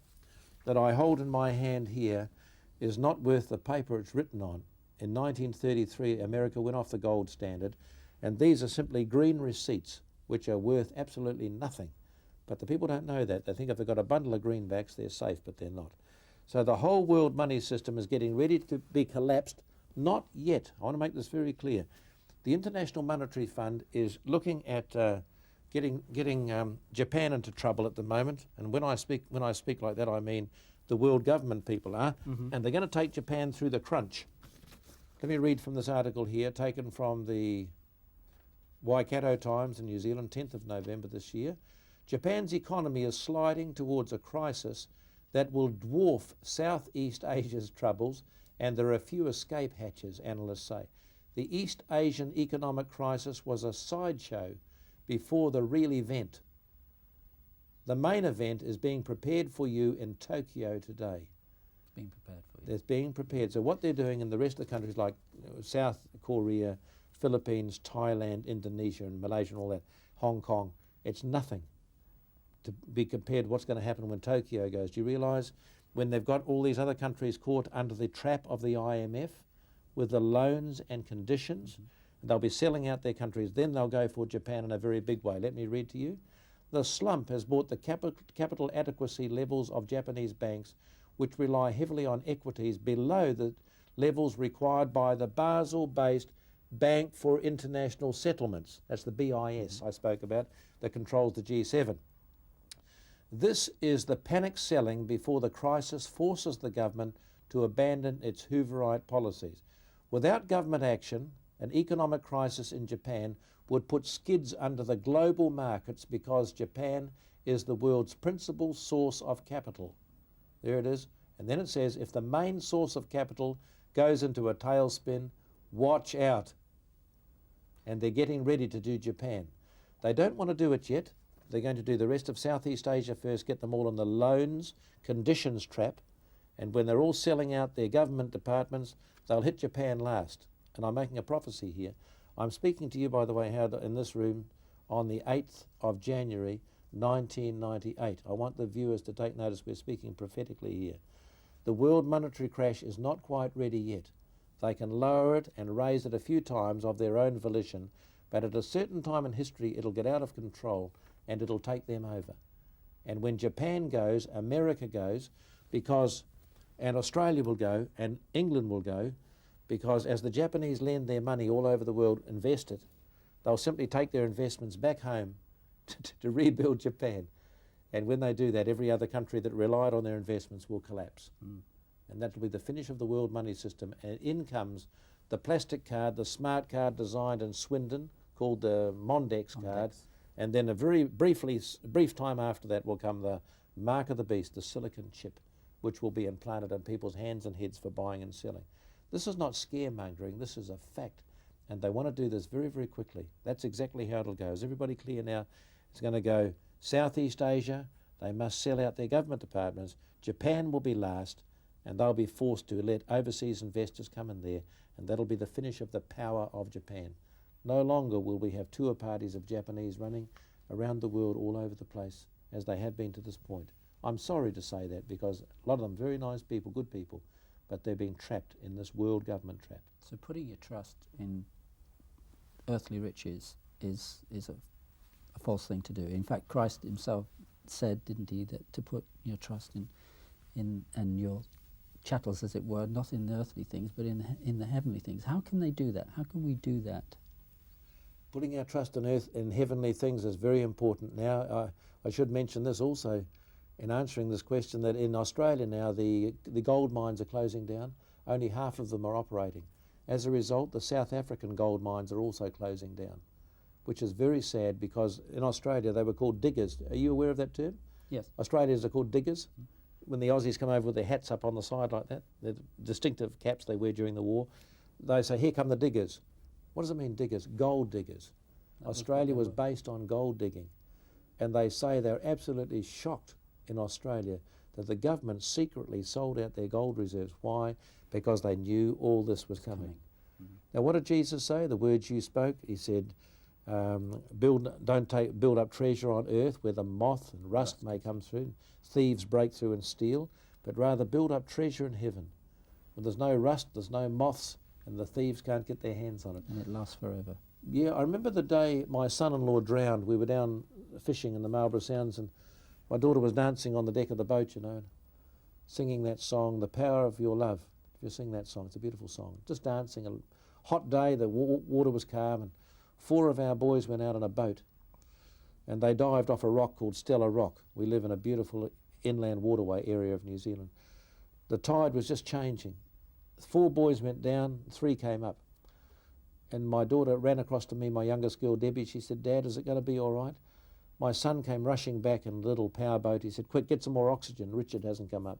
that I hold in my hand here is not worth the paper it's written on. In 1933, America went off the gold standard, and these are simply green receipts, which are worth absolutely nothing. But the people don't know that. They think if they've got a bundle of greenbacks, they're safe, but they're not. So the whole world money system is getting ready to be collapsed. Not yet. I want to make this very clear. The International Monetary Fund is looking at getting Japan into trouble at the moment. And when I speak like that, I mean the world government people are, and they're going to take Japan through the crunch. Let me read from this article here, taken from the Waikato Times in New Zealand, 10th of November this year. Japan's economy is sliding towards a crisis that will dwarf Southeast Asia's troubles, and there are few escape hatches, analysts say. The East Asian economic crisis was a sideshow before the real event. The main event is being prepared for you in Tokyo today. It's being prepared for you. It's being prepared. So what they're doing in the rest of the countries like South Korea, Philippines, Thailand, Indonesia and Malaysia and all that, Hong Kong, it's nothing to be compared to what's going to happen when Tokyo goes. Do you realise when they've got all these other countries caught under the trap of the IMF with the loans and conditions, they'll be selling out their countries, then they'll go for Japan in a very big way. Let me read to you. The slump has brought the capital adequacy levels of Japanese banks, which rely heavily on equities, below the levels required by the Basel-based Bank for International Settlements. That's the BIS I spoke about, that controls the G7. This is the panic selling before the crisis forces the government to abandon its Hooverite policies. Without government action, an economic crisis in Japan would put skids under the global markets because Japan is the world's principal source of capital. There it is. And then it says, if the main source of capital goes into a tailspin, watch out. And they're getting ready to do Japan. They don't want to do it yet. They're going to do the rest of Southeast Asia first, get them all on the loans, conditions trap, and when they're all selling out their government departments, they'll hit Japan last. And I'm making a prophecy here. I'm speaking to you, by the way, Howard, in this room on the 8th of January, 1998. I want the viewers to take notice. We're speaking prophetically here. The world monetary crash is not quite ready yet. They can lower it and raise it a few times of their own volition, but at a certain time in history it'll get out of control and it'll take them over. And when Japan goes, America goes, and Australia will go, and England will go, because as the Japanese lend their money all over the world, invest it, they'll simply take their investments back home to rebuild Japan. And when they do that, every other country that relied on their investments will collapse. And that will be the finish of the world money system. And in comes the plastic card, the smart card designed in Swindon, called the Mondex card. And then a very brief time after that will come the mark of the beast, the silicon chip, which will be implanted in people's hands and heads for buying and selling. This is not scaremongering, this is a fact. And they want to do this very, very quickly. That's exactly how it'll go. Is everybody clear now? It's going to go Southeast Asia, they must sell out their government departments. Japan will be last, and they'll be forced to let overseas investors come in there, and that'll be the finish of the power of Japan. No longer will we have tour parties of Japanese running around the world all over the place, as they have been to this point. I'm sorry to say that, because a lot of them very nice people, good people, but they're being trapped in this world government trap. So putting your trust in earthly riches is a false thing to do. In fact, Christ himself said, didn't he, that to put your trust in your chattels, as it were, not in the earthly things, but in the heavenly things. How can they do that? How can we do that? Putting our trust in heavenly things is very important. Now, I should mention this also in answering this question, that in Australia now the gold mines are closing down. Only half of them are operating. As a result, the South African gold mines are also closing down, which is very sad, because in Australia they were called diggers. Are you aware of that term? Yes. Australians are called diggers. When the Aussies come over with their hats up on the side like that, the distinctive caps they wear during the war, they say, here come the diggers. What does it mean, diggers? Gold diggers. Australia was based on gold digging. And they say they're absolutely shocked in Australia that the government secretly sold out their gold reserves. Why? Because they knew all this was coming. Now, what did Jesus say? The words you spoke, he said, build up treasure on earth where the moth and rust may come through, thieves break through and steal, but rather build up treasure in heaven. When there's no rust, there's no moths, and the thieves can't get their hands on it. And it lasts forever. Yeah, I remember the day my son-in-law drowned. We were down fishing in the Marlborough Sounds, and my daughter was dancing on the deck of the boat, you know, singing that song, The Power of Your Love. If you sing that song, it's a beautiful song. Just dancing. A hot day, the water was calm, and 4 of our boys went out on a boat, and they dived off a rock called Stella Rock. We live in a beautiful inland waterway area of New Zealand. The tide was just changing. 4 boys went down, 3 came up. And my daughter ran across to me, my youngest girl, Debbie. She said, Dad, is it going to be all right? My son came rushing back in a little power boat. He said, quick, get some more oxygen. Richard hasn't come up.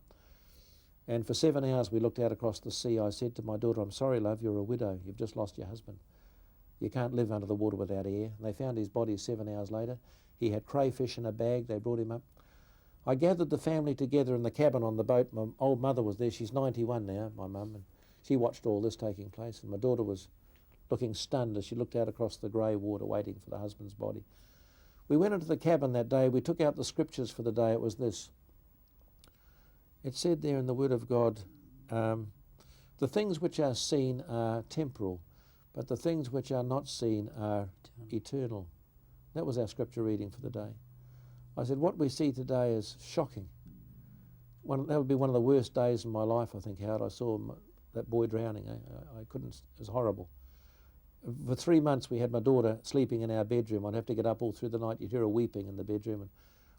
And for 7 hours we looked out across the sea. I said to my daughter, I'm sorry, love, you're a widow. You've just lost your husband. You can't live under the water without air. And they found his body 7 hours later. He had crayfish in a bag. They brought him up. I gathered the family together in the cabin on the boat. My old mother was there. She's 91 now, my mum. And she watched all this taking place. And my daughter was looking stunned as she looked out across the grey water waiting for the husband's body. We went into the cabin that day. We took out the scriptures for the day. It was this. It said there in the Word of God, the things which are seen are temporal, but the things which are not seen are eternal. That was our scripture reading for the day. I said, what we see today is shocking. That would be one of the worst days in my life, I think, Howard. I saw that boy drowning. I couldn't, it was horrible. For 3 months we had my daughter sleeping in our bedroom. I'd have to get up all through the night. You'd hear her weeping in the bedroom, and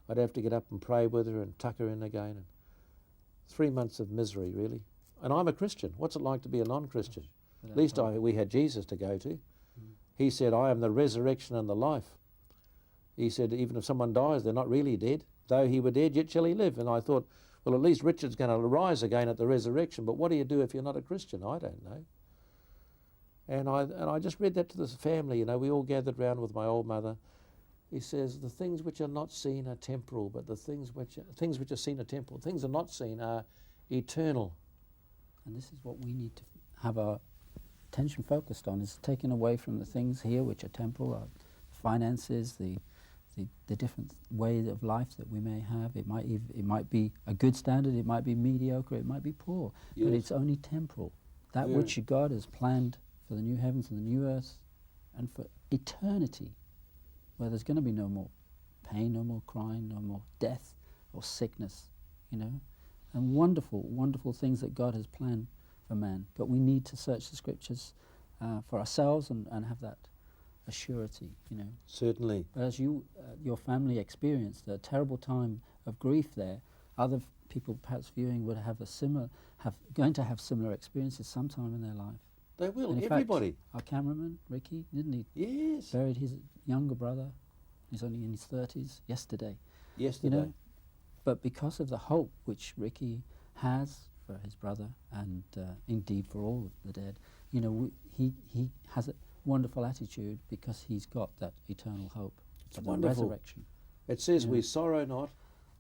I'd have to get up and pray with her and tuck her in again. And 3 months of misery, really. And I'm a Christian. What's it like to be a non-Christian? At least we had Jesus to go to. He said, I am the resurrection and the life. He said, even if someone dies, they're not really dead. Though he were dead, yet shall he live. And I thought, well, at least Richard's going to rise again at the resurrection. But what do you do if you're not a Christian? I don't know. And I just read that to this family. You know, we all gathered round with my old mother. He says, the things which are not seen are temporal, but the things which are seen are temporal. Things are not seen are eternal. And this is what we need to have our attention focused on, is taken away from the things here which are temporal, our finances, the different way of life that we may have. It might be a good standard, it might be mediocre, it might be poor, Yes. but it's only temporal. That which God has planned for the new heavens and the new earth and for eternity, where there's going to be no more pain, no more crying, no more death or sickness, you know, and wonderful, wonderful things that God has planned for man. But we need to search the scriptures for ourselves and have that assurity, you know. Certainly. But as your family experienced a terrible time of grief there, other people perhaps viewing would going to have similar experiences sometime in their life. They will, And in everybody. fact, our cameraman, Ricky, didn't he? Yes. Buried his younger brother, he's only in his 30s, yesterday. Yesterday. You know, but because of the hope which Ricky has for his brother and indeed for all the dead, you know, he has a wonderful attitude because he's got that eternal hope for the wonderful. resurrection. It says, Yeah. we sorrow not,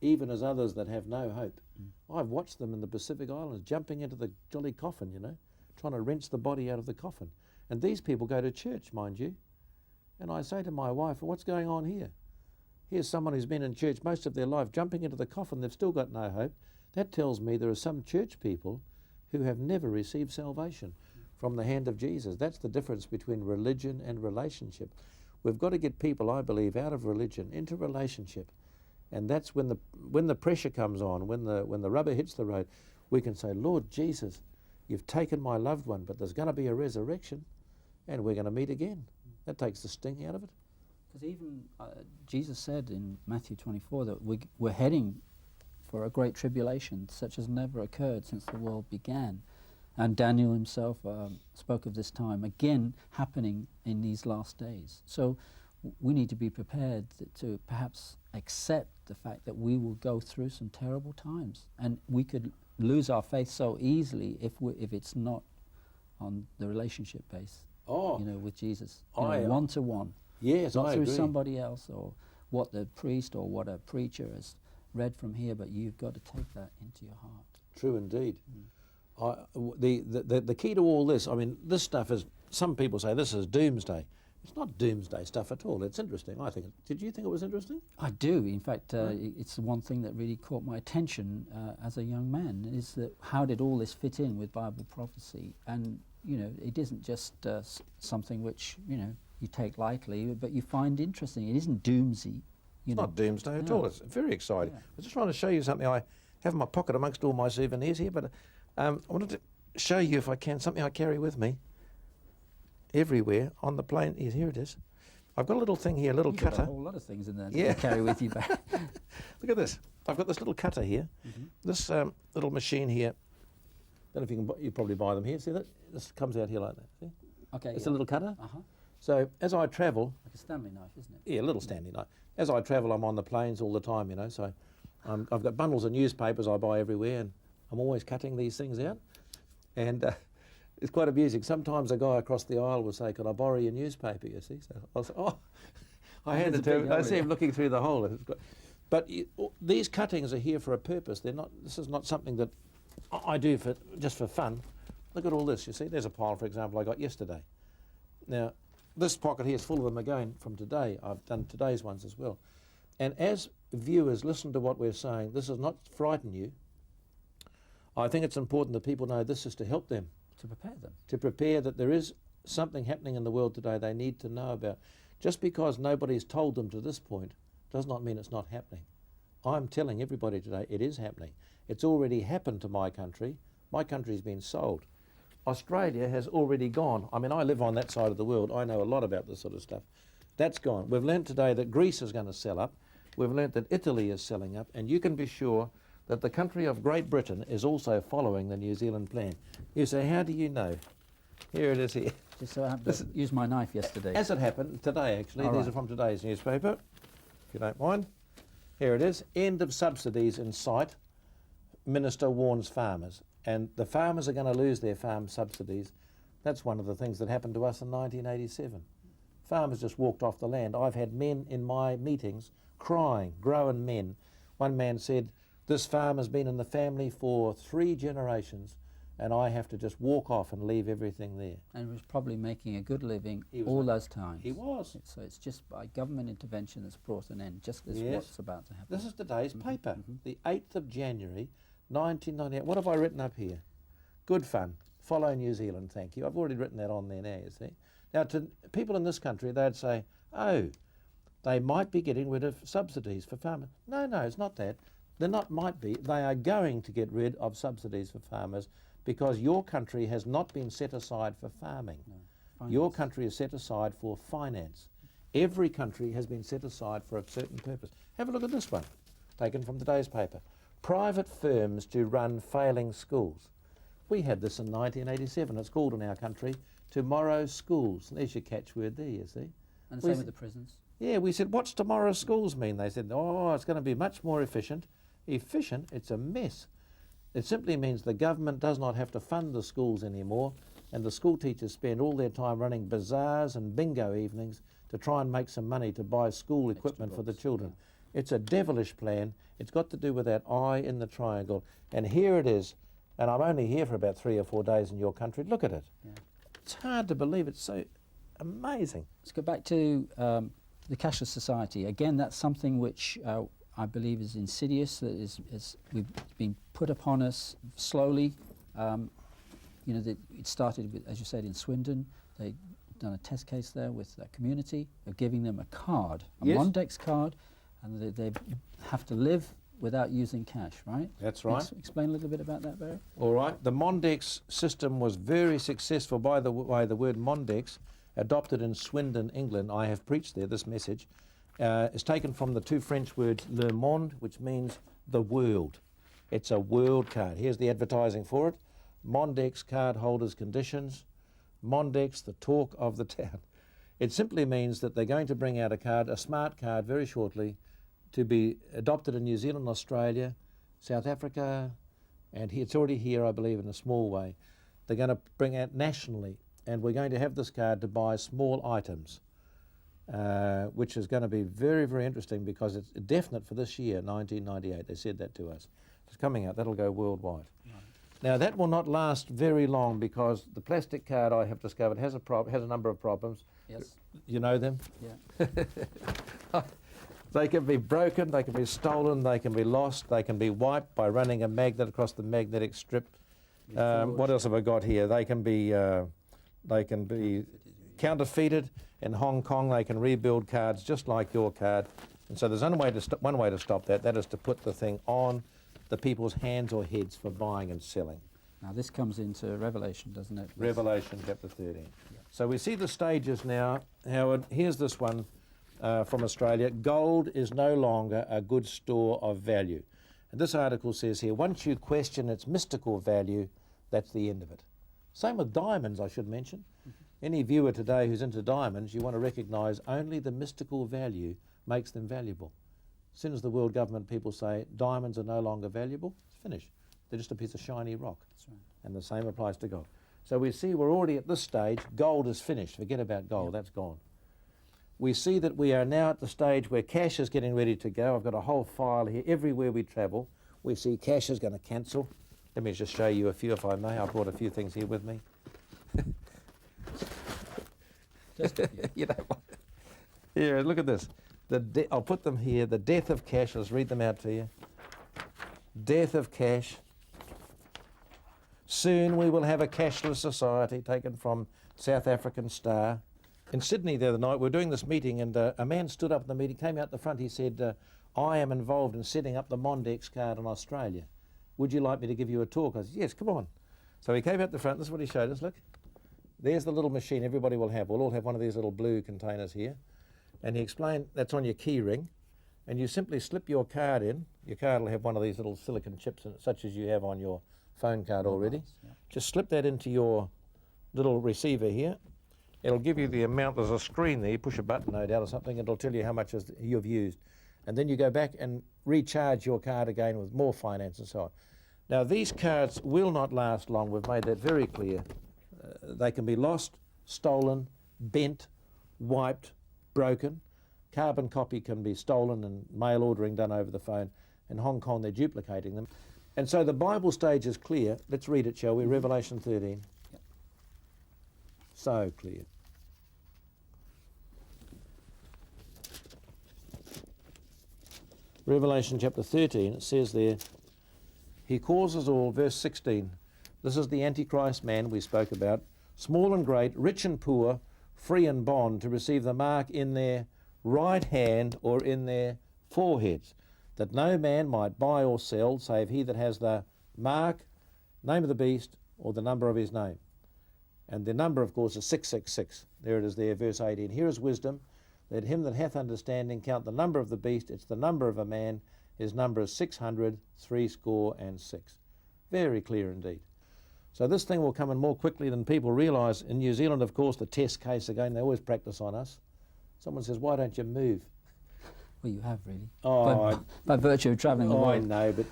even as others that have no hope. I've watched them in the Pacific Islands jumping into the jolly coffin, you know, trying to wrench the body out of the coffin. And these people go to church, mind you. And I say to my wife, what's going on here? Here's someone who's been in church most of their life jumping into the coffin. They've still got no hope. That tells me there are some church people who have never received salvation from the hand of Jesus. That's the difference between religion and relationship. We've got to get people, I believe, out of religion into relationship. And that's when the pressure comes on, when the rubber hits the road, we can say, Lord Jesus, you've taken my loved one, but there's going to be a resurrection and we're going to meet again. That takes the sting out of it. Because even Jesus said in Matthew 24 that we're heading for a great tribulation such as never occurred since the world began. And Daniel himself spoke of this time again happening in these last days. So we need to be prepared to perhaps accept the fact that we will go through some terrible times. And we could lose our faith so easily if it's not on the relationship base, you know, with Jesus, one-to-one. Yes, not I through agree. somebody else or what the priest or what a preacher has read from here, but you've got to take that into your heart. True indeed. The key to all this, I mean, this stuff is, some people say this is doomsday. It's not doomsday stuff at all. It's interesting, I think. Did you think it was interesting? I do. In fact, it's the one thing that really caught my attention as a young man, is that how did all this fit in with Bible prophecy? And, you know, it isn't just something which, you know, you take lightly, but you find interesting. It isn't doomsday. It's not doomsday at all. It's very exciting. Yeah. I was just trying to show you something I have in my pocket amongst all my souvenirs here, but I wanted to show you, if I can, something I carry with me everywhere on the plane. Here it is. I've got a little thing here, a little You've cutter. got a whole lot of things in there that Yeah. you carry with you back. Look at this. I've got this little cutter here. This little machine here. Don't know if you can. You probably buy them here. See that? This comes out here like that. See? Okay. It's a little cutter. Uh-huh. So as I travel, Like a Stanley knife, isn't it? yeah, a little Stanley knife. As I travel, I'm on the planes all the time, you know. So I've got bundles of newspapers I buy everywhere, and I'm always cutting these things out. And it's quite amusing. Sometimes a guy across the aisle will say, "Can I borrow your newspaper?" You see, so I'll say, "Oh." I hand it to him. I see him looking through the hole. But these cuttings are here for a purpose. They're not. This is not something that I do just for fun. Look at all this. You see, there's a pile, for example, I got yesterday. Now, this pocket here is full of them again from today. I've done today's ones as well. And as viewers listen to what we're saying, this does not frighten you. I think it's important that people know this is to help them, To prepare them. to prepare that there is something happening in the world today they need to know about. Just because nobody's told them to this point does not mean it's not happening. I'm telling everybody today it is happening. It's already happened to my country. My country's been sold. Australia has already gone. I mean, I live on that side of the world. I know a lot about this sort of stuff. That's gone. We've learnt today that Greece is going to sell up. We've learnt that Italy is selling up. And you can be sure that the country of Great Britain is also following the New Zealand plan. You say, how do you know? Here it is here. Just so I happened to use my knife yesterday. As it happened, today actually, All these right. are from today's newspaper, if you don't mind. Here it is, end of subsidies in sight, Minister warns farmers. And the farmers are going to lose their farm subsidies. That's one of the things that happened to us in 1987. Farmers just walked off the land. I've had men in my meetings crying, grown men. One man said, this farm has been in the family for 3 generations and I have to just walk off and leave everything there. And was probably making a good living He was all a- those times. He was. So it's just by government intervention that's brought an end, just as Yes. what's about to happen. This is today's paper, the 8th of January, 1998. What have I written up here? Good fun. Follow New Zealand, thank you. I've already written that on there now, you see. Now, to people in this country, they'd say, oh, they might be getting rid of subsidies for farmers. No, no, it's not that. They're not might be. They are going to get rid of subsidies for farmers because your country has not been set aside for farming. Your country is set aside for finance. Every country has been set aside for a certain purpose. Have a look at this one, taken from today's paper. Private firms to run failing schools. We had this in 1987. It's called in our country Tomorrow's Schools. There's your catchword there, you see. And the We same with the prisons. Yeah, we said, what's tomorrow's schools mean? They said, oh, it's going to be much more efficient. Efficient? It's a mess. It simply means the government does not have to fund the schools anymore, and the school teachers spend all their time running bazaars and bingo evenings to try and make some money to buy school equipment for the children. It's a devilish plan. It's got to do with that eye in the triangle. And here it is. And I'm only here for about 3 or 4 days in your country. Look at it. Yeah. It's hard to believe. It's so amazing. Let's go back to the cashless society. Again, that's something which I believe is insidious, that is we've been put upon us slowly. You know, it started with, as you said, in Swindon. They've done a test case there with a community of giving them a card, a Yes. Mondex card, and they have to live without using cash, right? That's right. Explain a little bit about that, Barry. All right. The Mondex system was very successful. By the way, the word Mondex, adopted in Swindon, England, I have preached there, this message, is taken from the 2 French words le monde, which means the world. It's a world card. Here's the advertising for it. Mondex card holders conditions. Mondex, the talk of the town. It simply means that they're going to bring out a card, a smart card, very shortly, to be adopted in New Zealand, Australia, South Africa, and it's already here, I believe, in a small way. They're going to bring out nationally, and we're going to have this card to buy small items, which is going to be very, very interesting because it's definite for this year, 1998. They said that to us. It's coming out. That'll go worldwide. Right. Now, that will not last very long because the plastic card, I have discovered, has a number of problems. Yes. You know them? Yeah. They can be broken, they can be stolen, they can be lost, they can be wiped by running a magnet across the magnetic strip. What else have I got here? They can be counterfeited. In Hong Kong, they can rebuild cards just like your card. And so there's one way to stop that. That is to put the thing on the people's hands or heads for buying and selling. Now this comes into Revelation, doesn't it? Revelation chapter 13. So we see the stages now. Howard, here's this one. From Australia, gold is no longer a good store of value. And this article says here, once you question its mystical value, that's the end of it. Same with diamonds, I should mention. Any viewer today who's into diamonds, you want to recognise only the mystical value makes them valuable. As soon as the world government people say diamonds are no longer valuable, it's finished. They're just a piece of shiny rock. That's right. And the same applies to gold. So we see we're already at this stage, gold is finished. Forget about gold, that's gone. We see that we are now at the stage where cash is getting ready to go. I've got a whole file here. Everywhere we travel, we see cash is going to cancel. Let me just show you a few, if I may. I brought a few things here with me. Just a few. You know what? Here, look at this. I'll put them here. The death of cash. Let's read them out to you. Death of cash. Soon we will have a cashless society, taken from South African Star. In Sydney the other night, we were doing this meeting, and a man stood up in the meeting, came out the front. He said, I am involved in setting up the Mondex card in Australia. Would you like me to give you a talk? I said, yes, come on. So he came out the front. This is what he showed us. Look, there's the little machine everybody will have. We'll all have one of these little blue containers here. And he explained that's on your key ring. and you simply slip your card in. Your card will have one of these little silicon chips in it, such as you have on your phone card already. Yeah. Just slip that into your little receiver here. It'll give you the amount. There's a screen there. You push a button, no doubt, or something. It'll tell you how much you've used. And then you go back and recharge your card again with more finance and so on. Now, these cards will not last long. We've made that very clear. They can be lost, stolen, bent, wiped, broken. Carbon copy can be stolen and mail ordering done over the phone. In Hong Kong, they're duplicating them. And so the Bible stage is clear. Let's read it, shall we? Revelation 13. Yep. So clear. Revelation chapter 13, it says there, he causes all, verse 16, this is the Antichrist man we spoke about, small and great, rich and poor, free and bond, to receive the mark in their right hand or in their foreheads, that no man might buy or sell, save he that has the mark, name of the beast, or the number of his name. And the number, of course, is 666. There it is there, verse 18. Here is wisdom. Let him that hath understanding count the number of the beast. It's the number of a man. His number is 666. Very clear indeed. So this thing will come in more quickly than people realise. In New Zealand, of course, the test case again, they always practice on us. Someone says, why don't you move? Well, you have really. Oh, by virtue of travelling the I world. know, but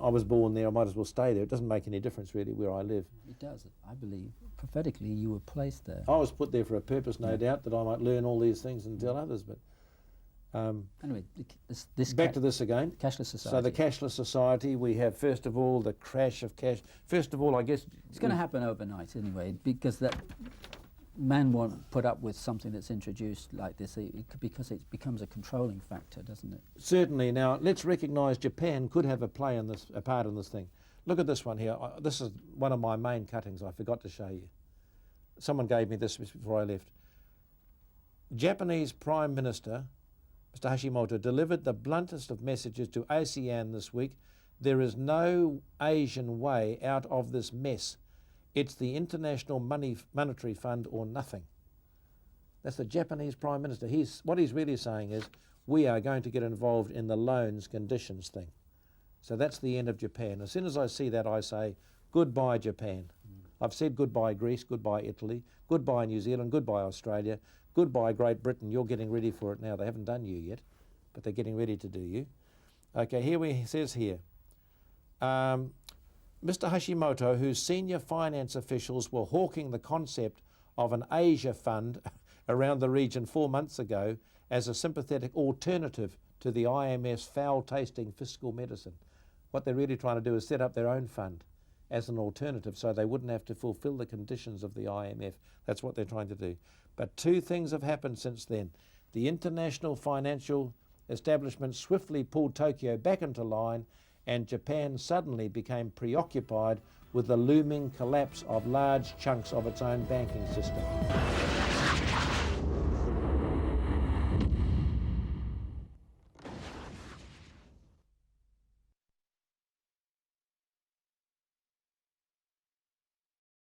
I was born there. I might as well stay there. It doesn't make any difference really where I live. It does. I believe prophetically you were placed there. I was put there for a purpose, no doubt, that I might learn all these things and tell others. But Anyway, this back to this again. cashless society. So the cashless society, we have first of all the crash of cash. First of all, I guess it's going to happen overnight anyway, because that man won't put up with something that's introduced like this because it becomes a controlling factor, doesn't it? certainly. Now let's recognise Japan could have a part in this thing. Look at this one here. This is one of my main cuttings. I forgot to show you. Someone gave me this before I left. Japanese Prime Minister Mr. Hashimoto delivered the bluntest of messages to ASEAN this week. There is no Asian way out of this mess. It's the International Monetary Fund or nothing. That's the Japanese Prime Minister. What he's really saying is, we are going to get involved in the loans conditions thing. So that's the end of Japan. As soon as I see that, I say, goodbye Japan. I've said goodbye Greece, goodbye Italy, goodbye New Zealand, goodbye Australia, goodbye Great Britain. You're getting ready for it now. They haven't done you yet, but they're getting ready to do you. Okay, here it says here, Mr. Hashimoto, whose senior finance officials were hawking the concept of an Asia fund around the region 4 months ago as a sympathetic alternative to the IMF's foul-tasting fiscal medicine. What they're really trying to do is set up their own fund as an alternative so they wouldn't have to fulfill the conditions of the IMF. That's what they're trying to do. But two things have happened since then. The international financial establishment swiftly pulled Tokyo back into line, and Japan suddenly became preoccupied with the looming collapse of large chunks of its own banking system.